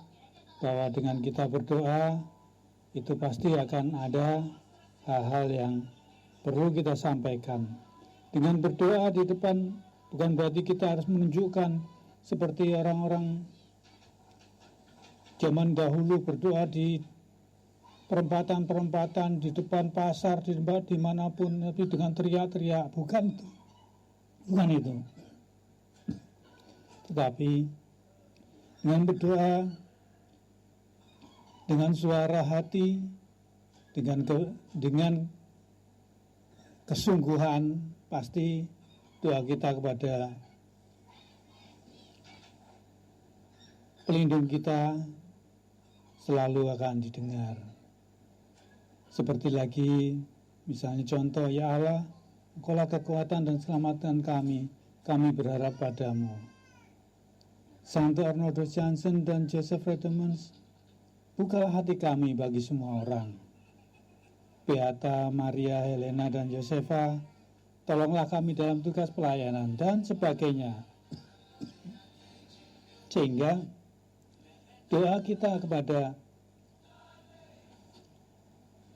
bahwa dengan kita berdoa, itu pasti akan ada hal-hal yang perlu kita sampaikan. Dengan berdoa di depan bukan berarti kita harus menunjukkan seperti orang-orang zaman dahulu berdoa di perempatan-perempatan, di depan pasar, di tempat dimanapun, tapi dengan teriak-teriak. Bukan itu. Tetapi dengan berdoa dengan suara hati, dengan kesungguhan, pasti doa kita kepada pelindung kita selalu akan didengar. Seperti lagi misalnya contoh, ya Allah, Engkaulah kekuatan dan keselamatan kami berharap padamu. Santo Arnoldus Jansen dan Joseph de Metz, bukalah hati kami bagi semua orang. Beata Maria, Helena, dan Josefa, tolonglah kami dalam tugas pelayanan, dan sebagainya. Sehingga doa kita kepada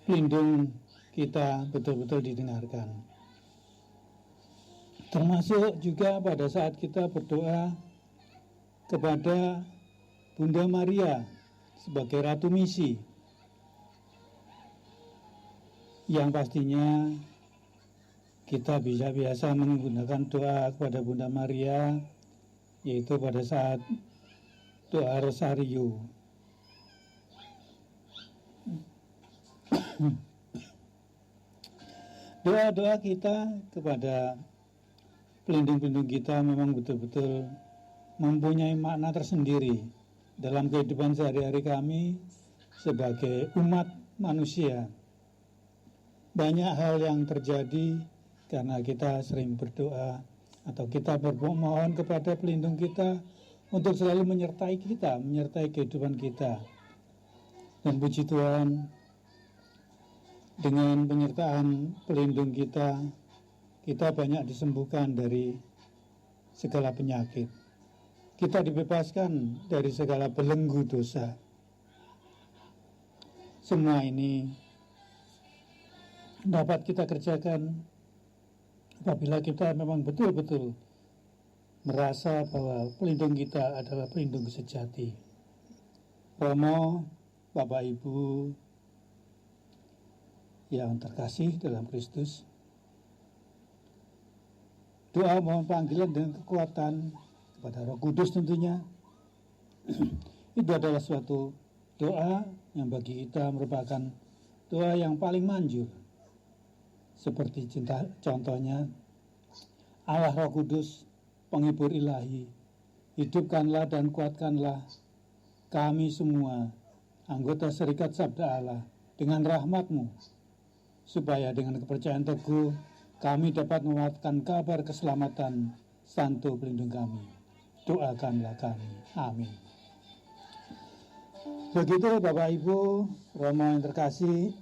pelindung kita betul-betul didengarkan. Termasuk juga pada saat kita berdoa kepada Bunda Maria sebagai Ratu Misi, yang pastinya kita bisa biasa menggunakan doa kepada Bunda Maria, yaitu pada saat doa Rosario. Doa-doa kita kepada pelindung-pelindung kita memang betul-betul mempunyai makna tersendiri dalam kehidupan sehari-hari kami sebagai umat manusia. Banyak hal yang terjadi karena kita sering berdoa atau kita bermohon kepada pelindung kita untuk selalu menyertai kita, menyertai kehidupan kita. Dan puji Tuhan, dengan penyertaan pelindung kita, kita banyak disembuhkan dari segala penyakit. Kita dibebaskan dari segala belenggu dosa. Semua ini dapat kita kerjakan apabila kita memang betul-betul merasa bahwa pelindung kita adalah pelindung sejati. Romo, Bapak Ibu yang terkasih dalam Kristus, doa mohon panggilan dengan kekuatan kepada Roh Kudus tentunya. Itu adalah suatu doa yang bagi kita merupakan doa yang paling manjur. Seperti contohnya, Allah Roh Kudus, penghibur ilahi, hidupkanlah dan kuatkanlah kami semua, anggota Serikat Sabda Allah, dengan rahmat-Mu, supaya dengan kepercayaan teguh kami dapat menguatkan kabar keselamatan Santo Pelindung kami. Doakanlah kami. Amin. Begitu Bapak Ibu, Romo yang terkasih,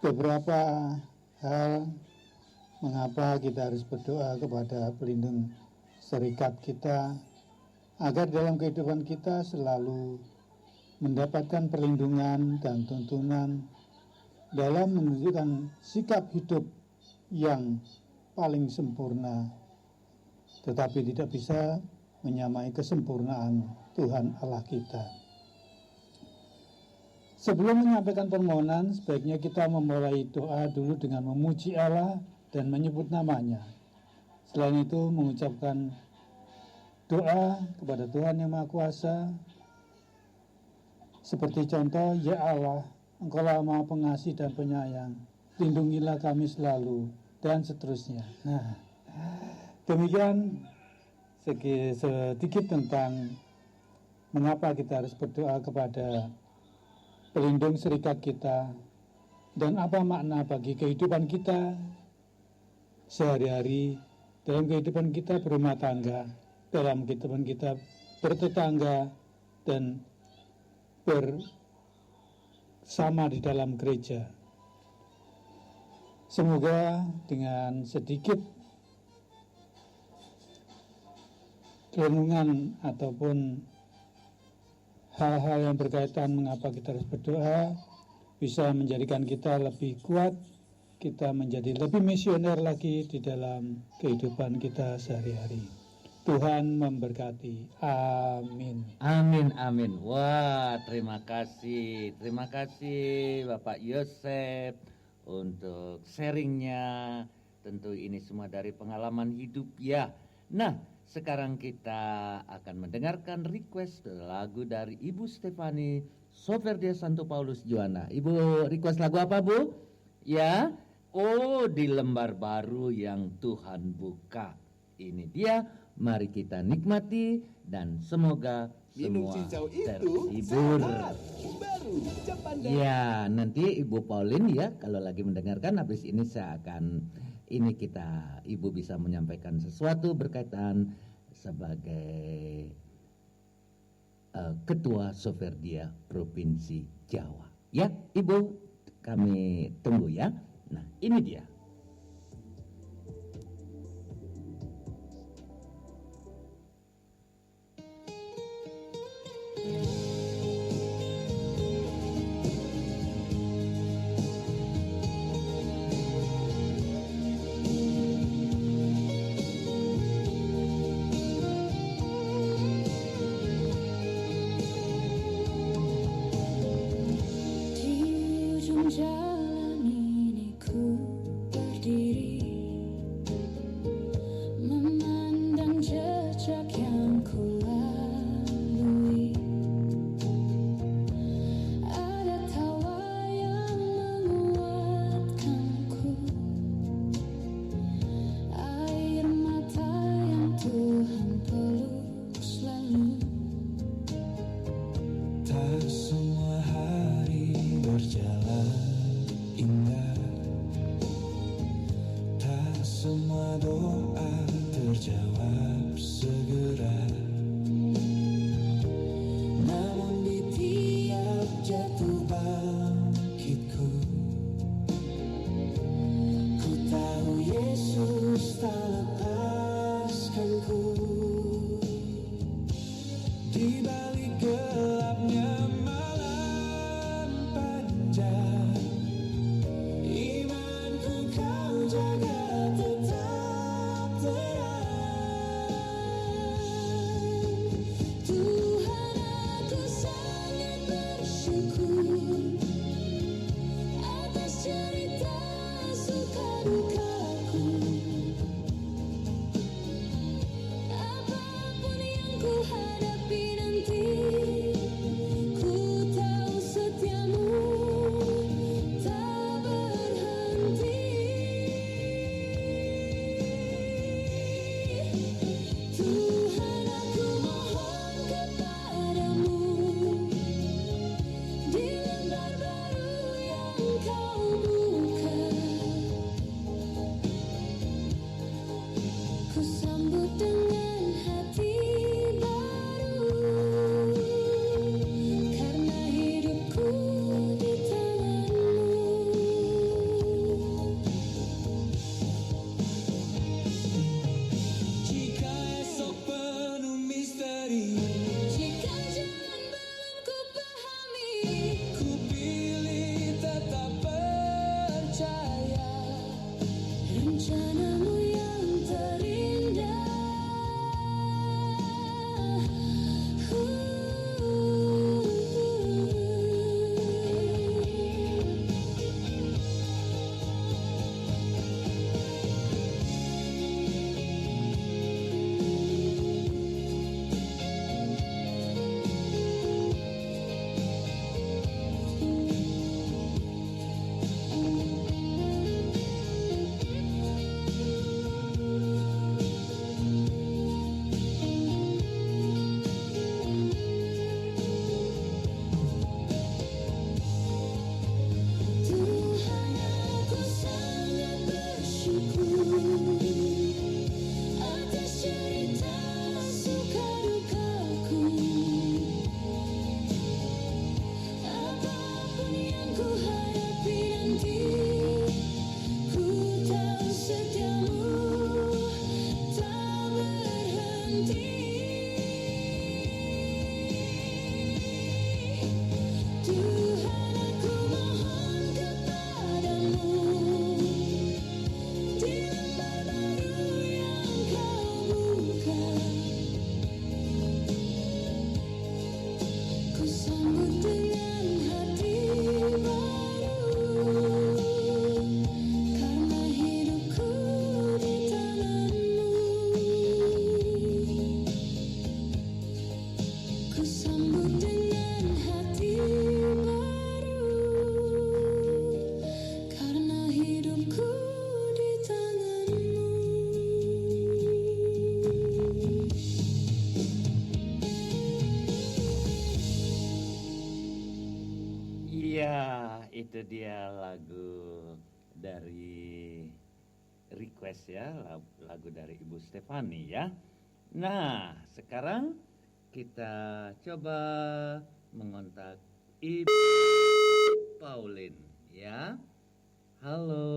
beberapa hal mengapa kita harus berdoa kepada pelindung serikat kita agar dalam kehidupan kita selalu mendapatkan perlindungan dan tuntunan dalam menunjukkan sikap hidup yang paling sempurna, tetapi tidak bisa menyamai kesempurnaan Tuhan Allah kita. Sebelum menyampaikan permohonan, sebaiknya kita memulai doa dulu dengan memuji Allah dan menyebut namanya. Selain itu mengucapkan doa kepada Tuhan Yang Maha Kuasa, seperti contoh, ya Allah, Engkaulah Maha Pengasih dan Penyayang, lindungilah kami selalu, dan seterusnya. Nah, demikian sedikit tentang mengapa kita harus berdoa kepada pelindung serikat kita dan apa makna bagi kehidupan kita sehari-hari, dalam kehidupan kita berumah tangga, dalam kehidupan kita bertetangga, dan bersama di dalam gereja. Semoga dengan sedikit renungan ataupun hal-hal yang berkaitan mengapa kita harus berdoa bisa menjadikan kita lebih kuat, kita menjadi lebih misioner lagi di dalam kehidupan kita sehari-hari. Tuhan memberkati. Amin. Amin, amin. Wah, terima kasih Bapak Yosef untuk sharingnya. Tentu ini semua dari pengalaman hidup ya. Nah, sekarang kita akan mendengarkan request lagu dari Ibu Stefani Soferdia Santo Paulus Joanna. Ibu request lagu apa, Bu? Ya, oh di lembar baru yang Tuhan buka. Ini dia, mari kita nikmati dan semoga Minum semua cincau itu terhibur. sehat, baru, cepat dan Ya, nanti Ibu Pauline ya, kalau lagi mendengarkan, habis ini saya akan Ibu bisa menyampaikan sesuatu berkaitan sebagai Ketua Soferdia Provinsi Jawa. Ya, Ibu, kami tunggu ya. Nah, ini dia. doa terjawab segera. Namun di tiap jatuh bangkitku, ku tahu Yesus tak lepaskanku. Di balik gelapnya malam panjang, imanku kau jaga tetap terang. Tuhan, aku sangat bersyukur atas cerita suka dukaku. Apapun yang ku hadapi nanti, ku tahu setiamu tak berhenti. Tuhan, aku mohon kepadamu, di lembar baru yang kau buka, ku sambut dengan hati baru, karena hidupku di tanganmu. Jika esok penuh misteri, Jika jalan belum ku pahami, ku pilih tetap percaya. rencanamu yang terindah. Tuhan, aku sangat bersyukur atas cerita suka dukaku. Apapun yang ku hadapi nanti, ku tahu setiamu tak berhenti. Tuhan, aku mohon kepadamu, di lembar baru yang kau buka, ku sambut dengan hati baru, karena hidupku di tanganmu. Ku sambut dengan hati baru, karena hidupku di tanganmu. Iya, itu dia lagu dari request ya, lagu dari Ibu Stefani ya. Nah, sekarang kita coba mengontak Ibu Pauline ya. Halo.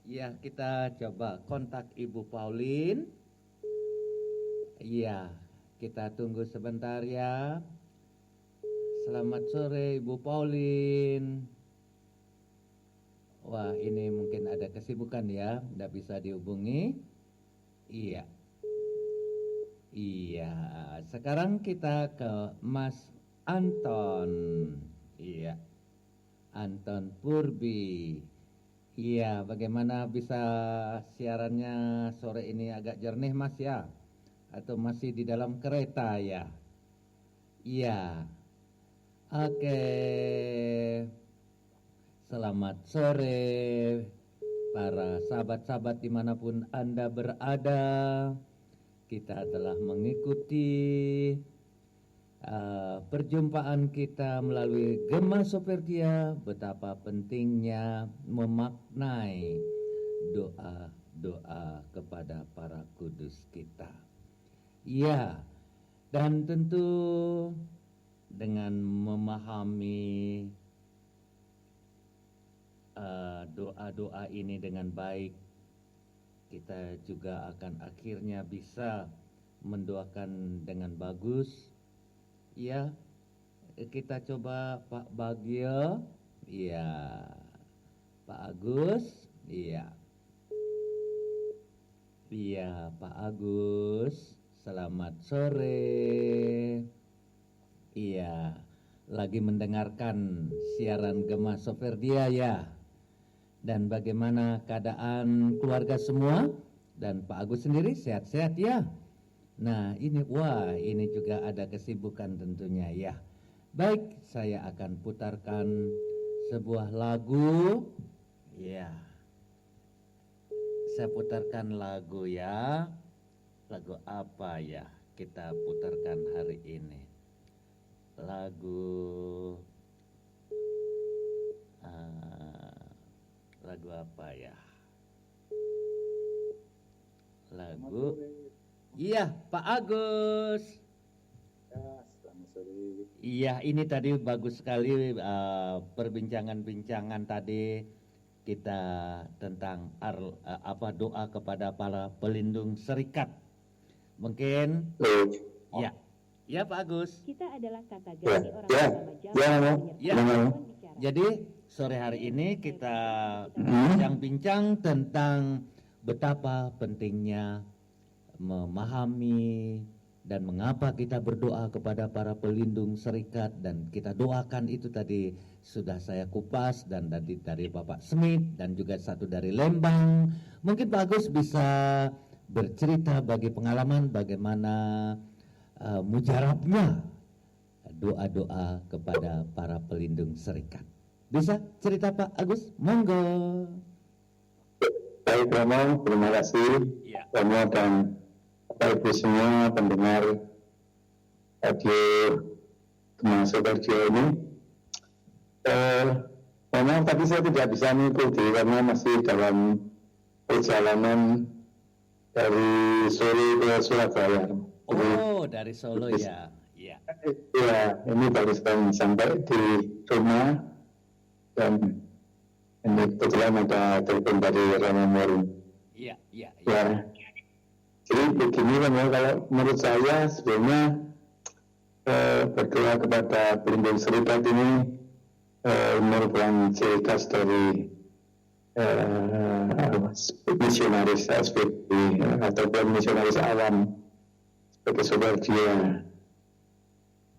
Ya, kita coba kontak Ibu Pauline. Iya, kita tunggu sebentar ya. Selamat sore Ibu Pauline. Wah, ini mungkin ada kesibukan ya, tidak bisa dihubungi. Iya. Iya, sekarang kita ke Mas Anton. Iya. Anton Purbi. Iya, bagaimana bisa siarannya sore ini agak jernih Mas ya? Atau masih di dalam kereta ya? Iya. Oke. Selamat sore para sahabat-sahabat dimanapun Anda berada. Kita telah mengikuti perjumpaan kita melalui Gema Sopertia, betapa pentingnya memaknai doa-doa kepada para kudus kita. Ya, dan tentu dengan memahami doa-doa ini dengan baik, kita juga akan akhirnya bisa mendoakan dengan bagus. Ya, kita coba Pak Bagio, ya, Pak Agus, iya. Iya, Pak Agus, selamat sore. Iya, lagi mendengarkan siaran Gema Soferdia ya. Dan bagaimana keadaan keluarga semua? Dan Pak Agus sendiri sehat-sehat ya? Nah ini, wah ini juga ada kesibukan tentunya ya. Baik, saya akan putarkan sebuah lagu. Ya, saya putarkan lagu ya. Lagu apa ya kita putarkan hari ini? Lagu apa ya? Lagu, iya Pak Agus. Iya, ini tadi bagus sekali perbincangan-bincangan tadi kita tentang doa kepada para pelindung serikat. Mungkin ya. Ya Pak Agus. Kita adalah kategori orang bernama Jamal. Ya. Jadi sore hari ini kita bincang-bincang tentang betapa pentingnya memahami dan mengapa kita berdoa kepada para pelindung serikat, dan kita doakan itu tadi sudah saya kupas, dan dari Bapak Smith dan juga satu dari Lembang. Mungkin Pak Agus bisa bercerita bagi pengalaman bagaimana mujarabnya doa-doa kepada para pelindung serikat. Bisa cerita Pak Agus? Monggo. Baik Romo, terima kasih Romo dan Bapak Ibu semua pendengar radio Gema Soferdia ini. Memang tadi saya tidak bisa mengikuti karena masih dalam perjalanan dari Solo ke Surabaya. Oh, dari Solo ya. Iya. Ya, ini baru sampai di rumah dan ini kebetulan ada telepon dari Romo Mori. Iya. Ya. Jadi begini Romo, kalau menurut saya sebenarnya berdoa kepada pelindung serikat ini merupakan ciri khas dari misionaris SPB ataupun misionaris awam sebagai Soferdia.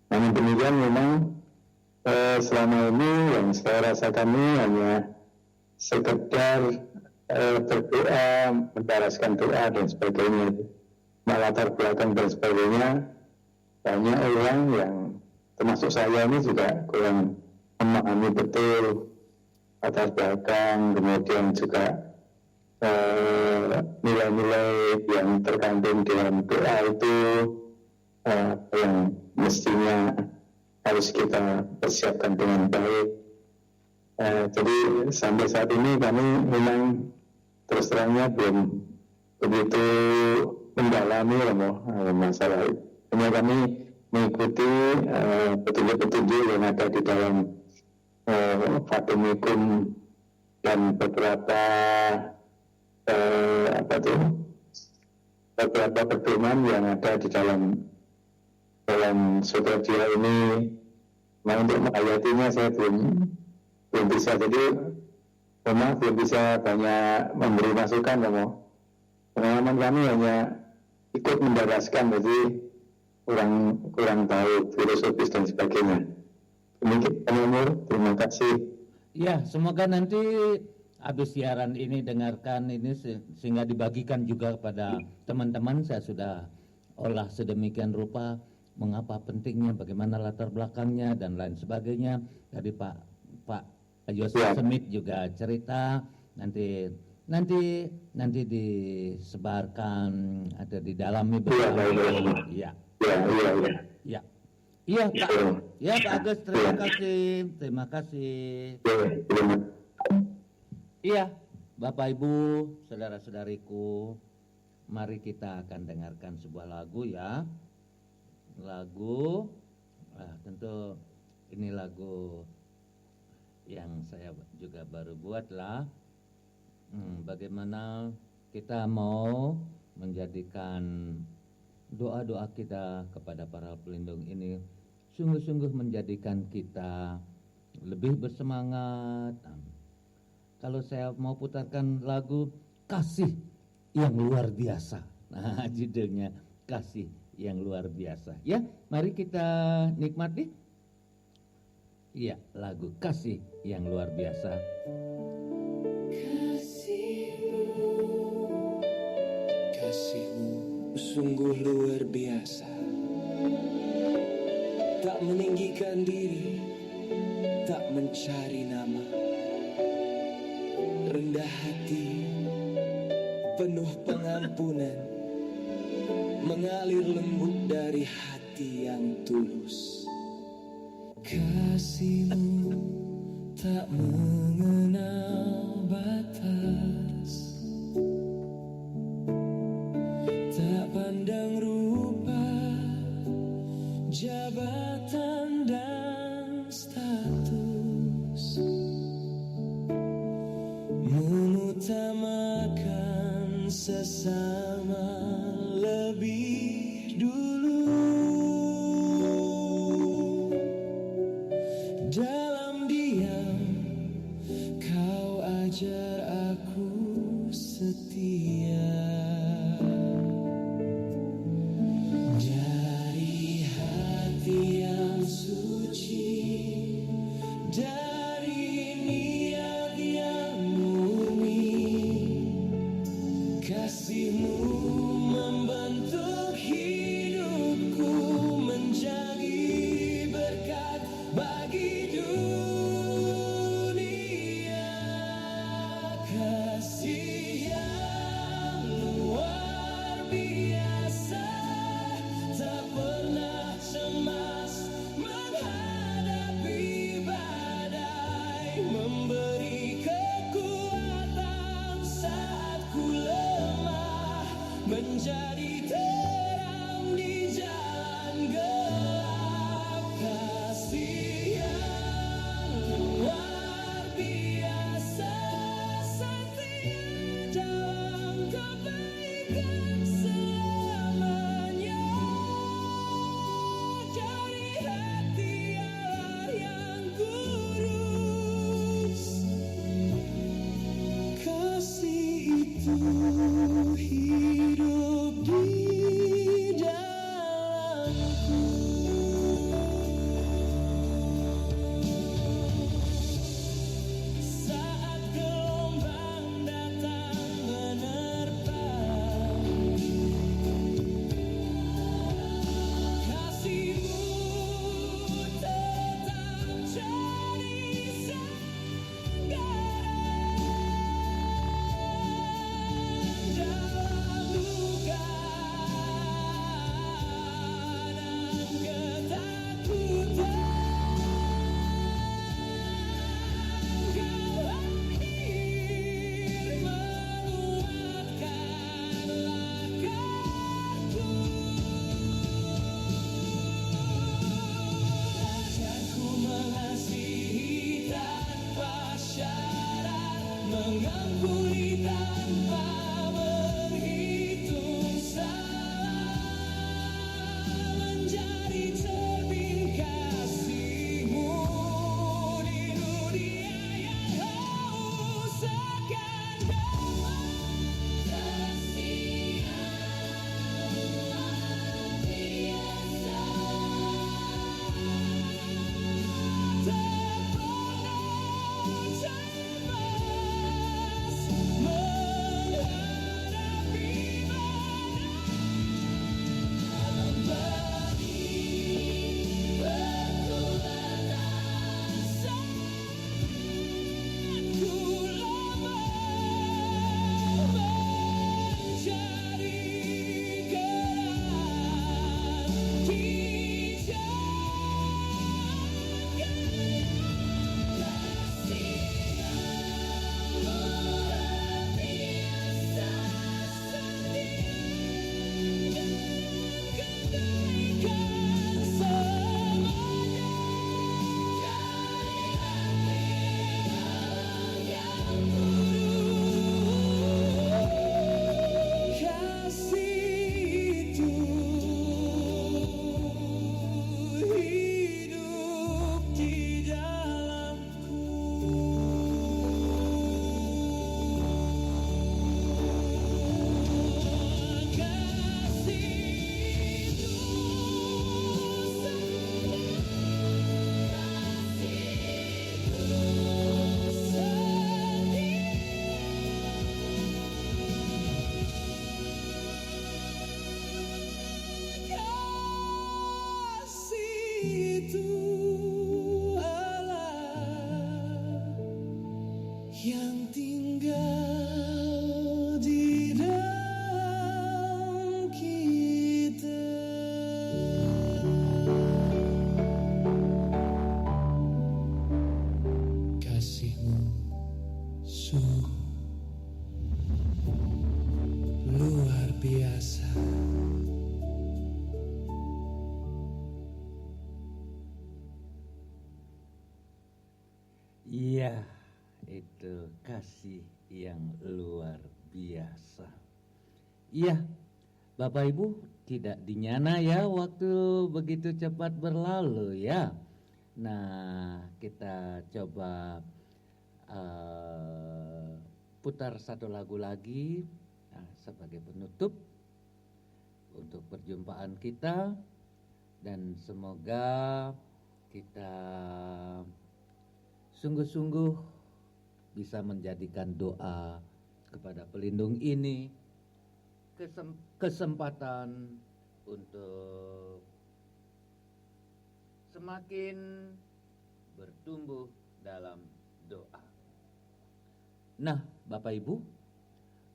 Namun demikian memang selama ini yang saya rasakan ini hanya sekedar berdoa, mendaraskan doa dan sebagainya, melatar belakang dan sebagainya. Banyak orang yang termasuk saya ini juga kurang memahami betul latar belakang, kemudian juga nilai-nilai yang terkandung dalam doa itu yang mestinya harus kita persiapkan dengan baik. Jadi sampai saat ini kami memang terus terangnya belum begitu mendalami masalah itu. Hanya kami mengikuti petunjuk-petunjuk yang ada di dalam Fatimicum dan beberapa pedoman yang ada di dalam Soferdia ini. Nah, untuk menghayatinya saya belum bisa, jadi memang belum bisa banyak memberi masukan. Pengalaman kami hanya ikut mendaraskan, jadi kurang tahu filosofis dan sebagainya. Demikian Pak, terima kasih. Ya, semoga nanti habis siaran ini dengarkan ini sehingga dibagikan juga kepada teman-teman. Saya sudah olah sedemikian rupa mengapa pentingnya, bagaimana latar belakangnya dan lain sebagainya. Tadi Pak Yosef Smith juga cerita, nanti disebarkan, ada di dalamnya bersama. Iya. Iya Pak. Ya Pak Agus, terima kasih. Iya. Bapak Ibu, saudara-saudariku, mari kita akan dengarkan sebuah lagu ya. Lagu, tentu ini lagu yang saya juga baru buat lah. Bagaimana kita mau menjadikan doa-doa kita kepada para pelindung ini sungguh-sungguh menjadikan kita lebih bersemangat. Kalau saya mau putarkan lagu Kasih yang Luar Biasa. Nah, judulnya Kasih yang Luar Biasa. Ya, mari kita nikmati. Iya, lagu Kasih yang Luar Biasa. Kasihmu sungguh luar biasa, tak meninggikan diri, tak mencari nama, rendah hati, penuh pengampunan, mengalir lembut dari hati yang tulus. Kasihmu tak mengenal batas, tak pandang rupa, jabatan dan status, mengutamakan sesama lebih dulu. Dalam diam kau ajar aku setia. Dari hati yang suci, dari niat yang murni, kasihmu membentuk hidupku menjadi berkat bagi dunia. Kasih yang luar biasa, tak pernah cemas menghadapi badai, memberi kekuatan saat ku lemah, menjadi terang di jalan gelap. Kasih yang luar biasa, setia dalam kebaikan selamanya. Dari hati Allah yang kudus, kasih itu hidup di dalamku. Saat gelombang datang menerpa, kasihmu tetap jadi sanggara. Dalam duka dan ketakutan, kau hadir menguatkan langkahku. Ajarku mengasihi tanpa syarat, mengampuni tanpa menghitung salah, menjadi cermin kasihmu di dunia yang haus akan damai. Kasih yang luar biasa, tak pernah cemas menghadapi yang tinggal di dalam kita. Kasih-Mu sungguh luar biasa. Iya, itu kasih yang luar biasa. Iya, Bapak Ibu, tidak dinyana ya waktu begitu cepat berlalu ya. Nah, kita coba putar satu lagu lagi sebagai penutup untuk perjumpaan kita, dan semoga kita sungguh-sungguh bisa menjadikan doa kepada pelindung ini kesempatan untuk semakin bertumbuh dalam doa. Nah, Bapak Ibu,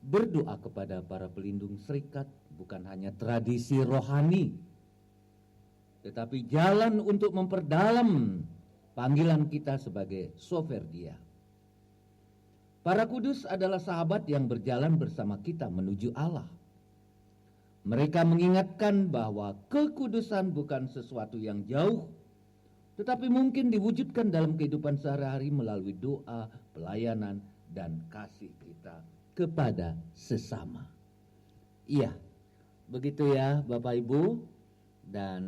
berdoa kepada para pelindung serikat bukan hanya tradisi rohani, tetapi jalan untuk memperdalam panggilan kita sebagai sofer Dia. Para kudus adalah sahabat yang berjalan bersama kita menuju Allah. Mereka mengingatkan bahwa kekudusan bukan sesuatu yang jauh, tetapi mungkin diwujudkan dalam kehidupan sehari-hari melalui doa, pelayanan, dan kasih kita kepada sesama. Iya, begitu ya Bapak Ibu. Dan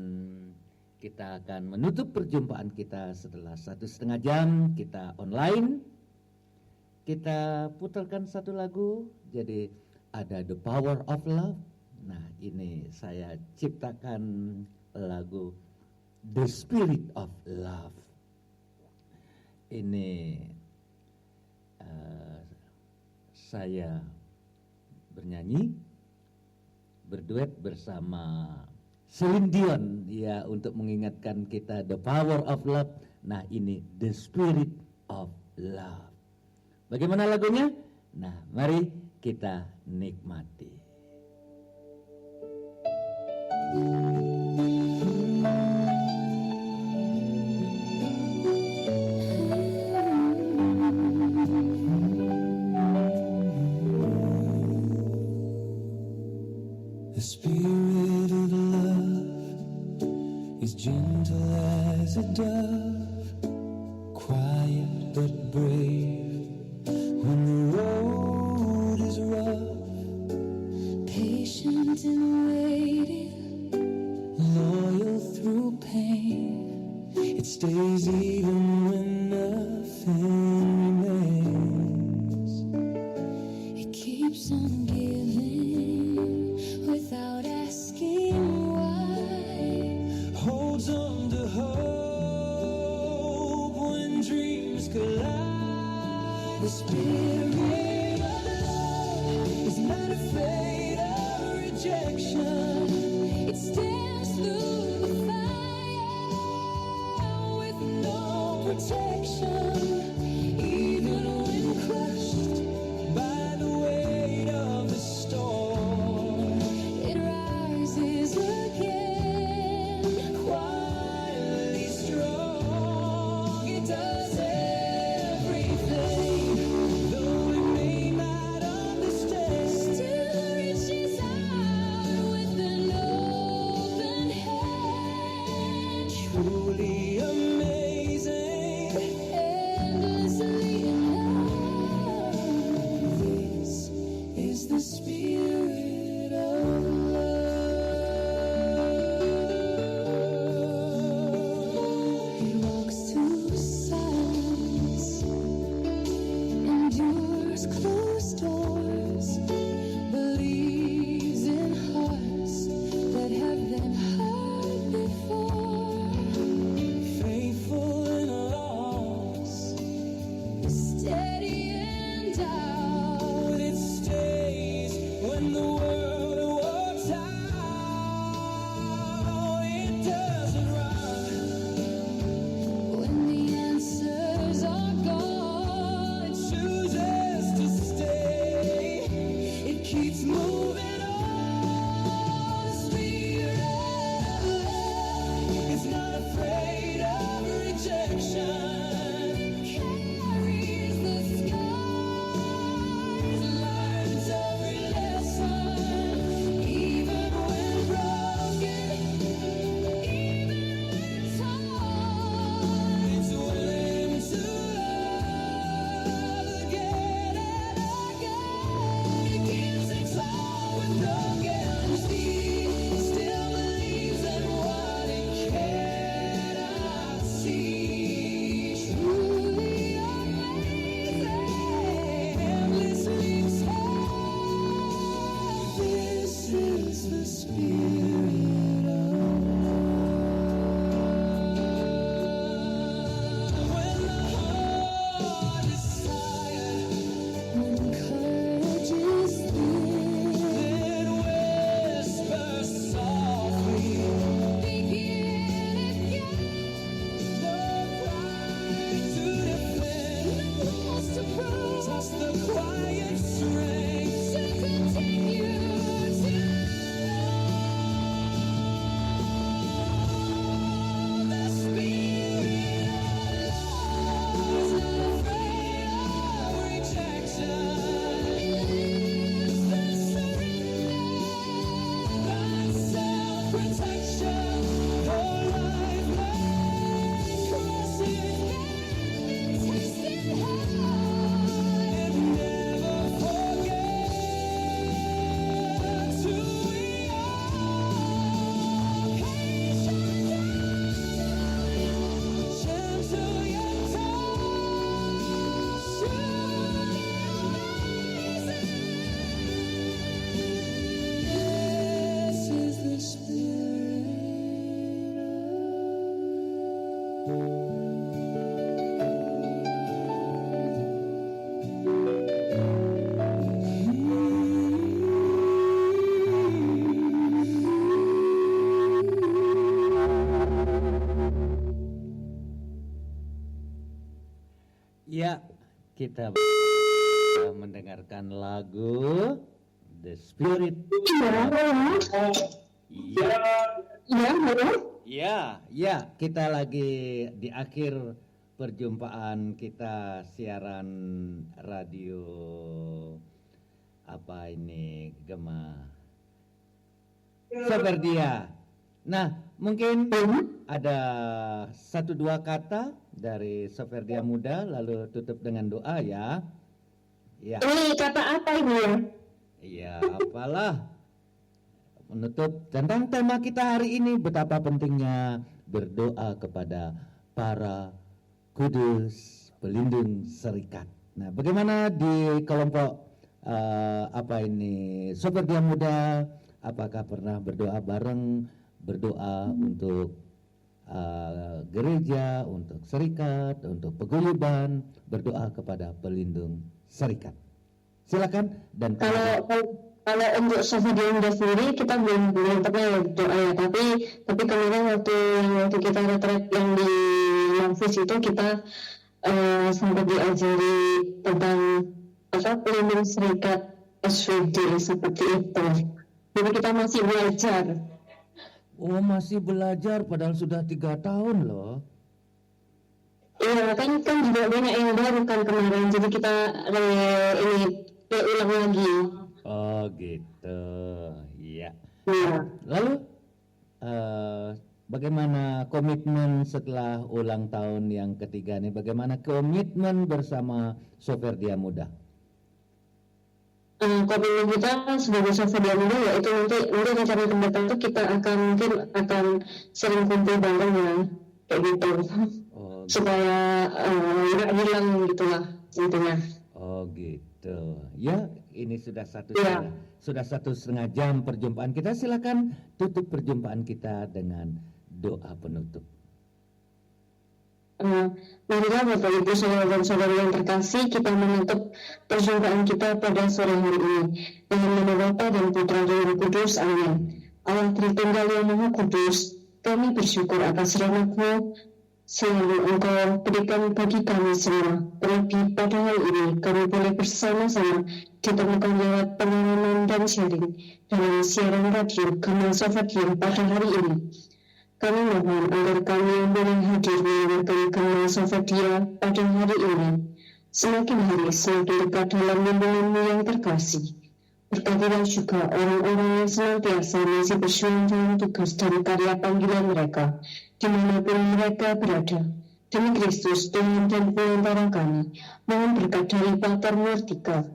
kita akan menutup perjumpaan kita setelah 1,5 jam kita online. Kita putarkan satu lagu, jadi ada The Power of Love. Nah, ini saya ciptakan lagu The Spirit of Love. Ini saya bernyanyi, berduet bersama Celine Dion ya, untuk mengingatkan kita the power of love. Nah, ini The Spirit of Love. Bagaimana lagunya? Nah, mari kita nikmati. The spirit of love is gentle as a dove, quiet but brave when the road is rough, patient in waiting, loyal through pain. It stays even when nothing remains. it keeps on giving without asking why. Holds on to hope when dreams collide. The spirit of love is not afraid of rejection. It stands through the fire with no protection, Even when crushed by the weight of the storm, it rises again. quietly strong, it does everything, though it may not understand. Still reaches out with an open hand, Truly amazing, endlessly in love. this is the spirit of love. It walks through silence, endures closed doors, believes in hearts that have been hurt before. Faithful in loss, Steady and out, it stays when the world walks out. It doesn't run when the answers are gone. chooses quiet strength to continue to the spirit is not afraid of rejection. It lives the surrender, God's self-protection, for life may cross it and tasted high, and never forget who we are. Patient and gentle yet this is the spirit Ya, kita mendengarkan lagu The Spirit. Ya, kita lagi di akhir perjumpaan kita siaran radio apa ini Gema Soferdia. Nah, mungkin ada 1-2 kata dari Soferdia Muda lalu tutup dengan doa ya. Ya. Ini kata apa ini ya? Iya, apalah. Menutup tentang tema kita hari ini, betapa pentingnya berdoa kepada para kudus pelindung serikat. Nah, bagaimana di kelompok apa ini Soferdia Muda? Apakah pernah berdoa bareng, berdoa untuk gereja, untuk serikat, untuk paguyuban, berdoa kepada pelindung serikat? Silakan. Dan Kalau untuk Soferdia Muda sendiri kita belum pernah doa ya, tapi kemarin waktu kita retret yang di Memphis itu kita sempat diajari tentang pelindung serikat SWD seperti itu. Jadi kita masih belajar. Oh, masih belajar padahal sudah 3 tahun loh. Iya, kan juga banyak yang baru kan kemarin, jadi kita ini ulang lagi. Oh gitu, iya. Iya. Lalu bagaimana komitmen setelah ulang tahun yang ketiga nih? Bagaimana komitmen bersama Soferdia Muda? Komitmen kita sebagai Soferdia Muda yaitu nanti rencana kedepan itu kita akan sering kumpul bareng ya, kayak gitu. Oh, Supaya nggak hilang gitulah intinya. oh gitu. Ya, ini sudah Iya. sudah 1,5 jam perjumpaan kita. Silakan tutup perjumpaan kita dengan doa penutup. Marilah Bapak Ibu Saudara dan Saudari yang terkasih, kita menutup perjumpaan kita pada sore hari ini dengan nama Bapa dan Putra dan Roh Kudus. Amin. Allah Tritunggal yang Maha Kudus, kami bersyukur atas rahmat-Mu selalu Engkau berikan bagi kami semua. Terlebih pada hari ini kami boleh bersama-sama ditemukan lewat pengalaman dan sharing dalam siaran radio Gema Soferdia pada hari ini. Kami mohon agar kami boleh hadir mendengarkan Gema Soferdia pada hari ini. Semakin hari semakin dekat dalam lindungan-Mu yang terkasih. Berkatilah juga orang-orang yang senantiasa masih berjuang dalam tugas dan karya panggilan mereka, dimanapun mereka berada. Demi Kristus, Tuhan dan Pengantara kami, mohon berkat dari Pater Murtika.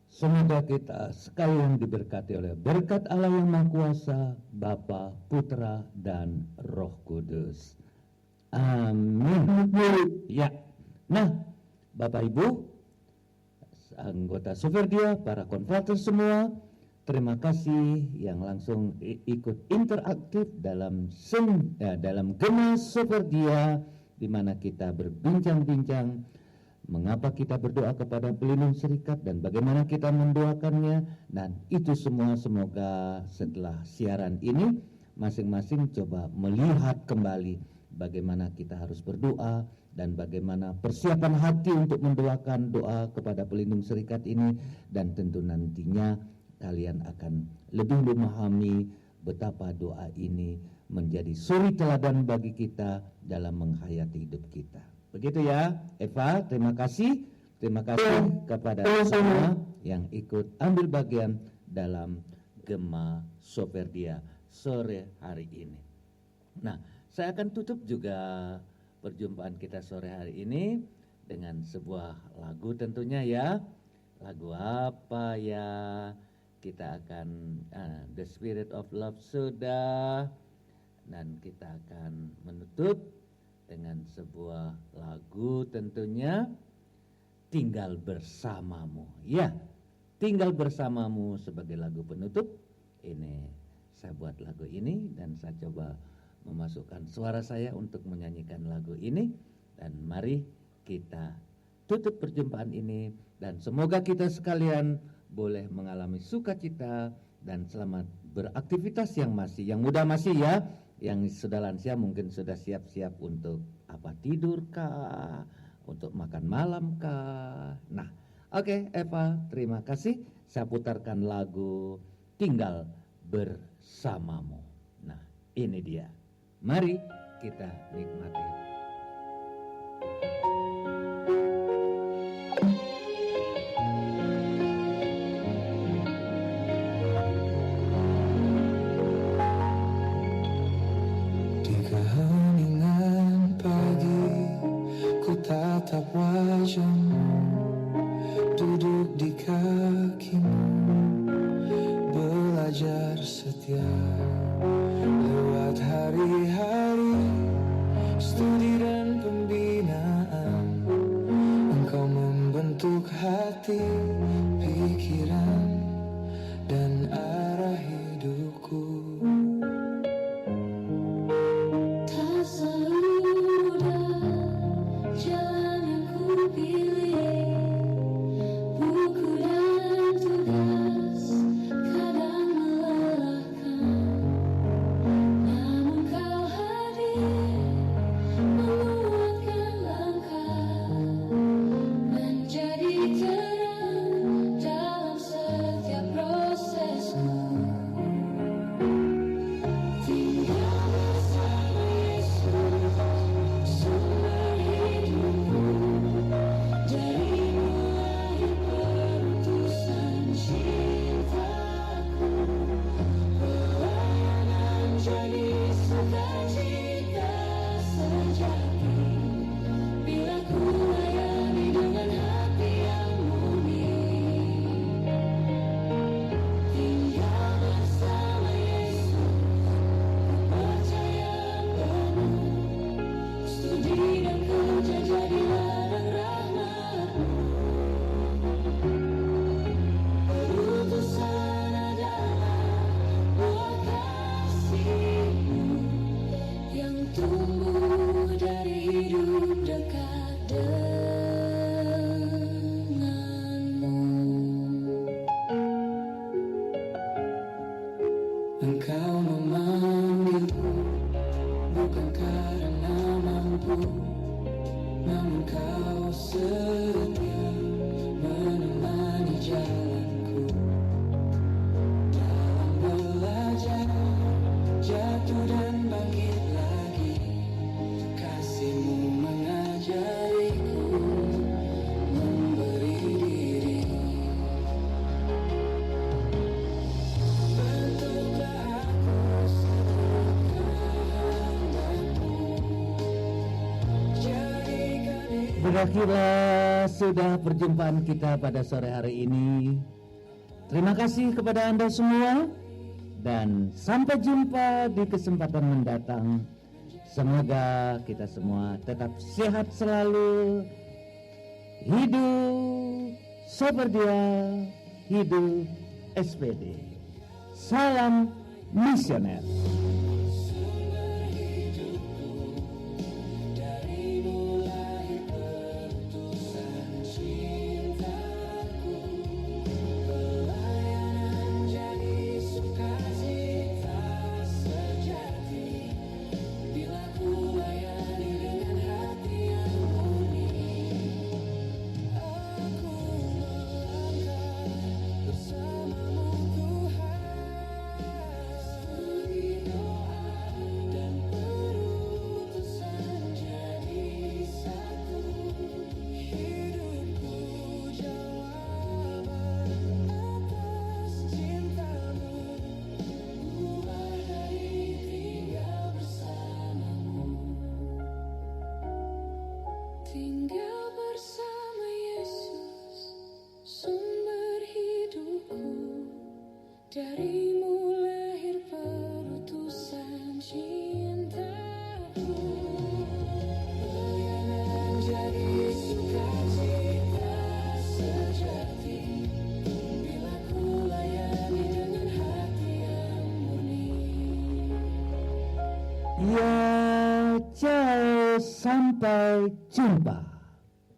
Semoga kita sekalian diberkati oleh berkat Allah yang Maha Kuasa, Bapa, Putra, dan Roh Kudus. Amin. Ya. Nah, Bapak Ibu, anggota Soferdia, para konverter semua, terima kasih yang langsung ikut interaktif dalam dalam Gema Soferdia, di mana kita berbincang-bincang mengapa kita berdoa kepada pelindung serikat dan bagaimana kita mendoakannya. Dan itu semua semoga setelah siaran ini masing-masing coba melihat kembali bagaimana kita harus berdoa dan bagaimana persiapan hati untuk mendoakan doa kepada pelindung serikat ini, dan tentu nantinya kalian akan lebih memahami betapa doa ini menjadi suri teladan bagi kita dalam menghayati hidup kita. Begitu ya, Eva, terima kasih. Terima kasih kepada semua yang ikut ambil bagian dalam Gema Soperdia sore hari ini. Nah, saya akan tutup juga perjumpaan kita sore hari ini dengan sebuah lagu tentunya ya. Lagu apa ya? Kita akan The Spirit of Love sudah, dan kita akan menutup dengan sebuah lagu tentunya Tinggal Bersamamu. Ya, Tinggal Bersamamu sebagai lagu penutup. Ini saya buat lagu ini dan saya coba memasukkan suara saya untuk menyanyikan lagu ini, dan mari kita tutup perjumpaan ini, dan semoga kita sekalian boleh mengalami sukacita dan selamat beraktivitas yang muda masih ya, yang sudah lansia mungkin sudah siap-siap untuk apa, tidur kah, untuk makan malam kah. Nah, oke, Eva, terima kasih. Saya putarkan lagu Tinggal Bersamamu. Nah, ini dia. Mari kita nikmati. Di keheningan pagi, ku tatap wajahmu, duduk di kakimu, belajar setia lewat hari-hari studi dan pembinaan. Engkau membentuk hati, pikiran, dan arah hidupku. Tak semudah jalan yang ku pilih, buku dan tugas kadang melelahkan, namun kau hadir menguatkan langkah, menjadi terang dalam setiap prosesku. Tinggal bersama Yesus, sumber hidupku, darimu lahir perutusan cintaku. Pelayanan jadi sukacita sejati, bila ku layani dengan hati yang murni. Tinggal bersama Yesus, percaya penuh, studi dan kerja jadi ladang rahmat-Mu. Perutusan adalah buah kasih-Mu yang tumbuh dari hidup dekat denganmu. Engkau memanggilku bukan karena mampu, namun kau setia menemani jalanku. Dalam belajar, jatuh dan bangkit lagi, kasih-Mu mengajariku, memberi diri. Bentuklah aku seturut kehendak-Mu, jadikan hidup. Berakhirlah sudah perjumpaan kita pada sore hari ini. Terima kasih kepada Anda semua, dan sampai jumpa di kesempatan mendatang. Semoga kita semua tetap sehat selalu. Hidup Soperdia, hidup SPD. Salam misioner. Darimu lahir perutusan cintaku. Pelayanan jadi sukacita sejati, bila ku layani dengan hati yang tinggal bersama Yesus, sumber hidupku. Darimu lahir perutusan cintaku. Pelayanan jadi sukacita sejati bila ku layani dengan hati yang murni. Ya, ciao, sampai jumpa.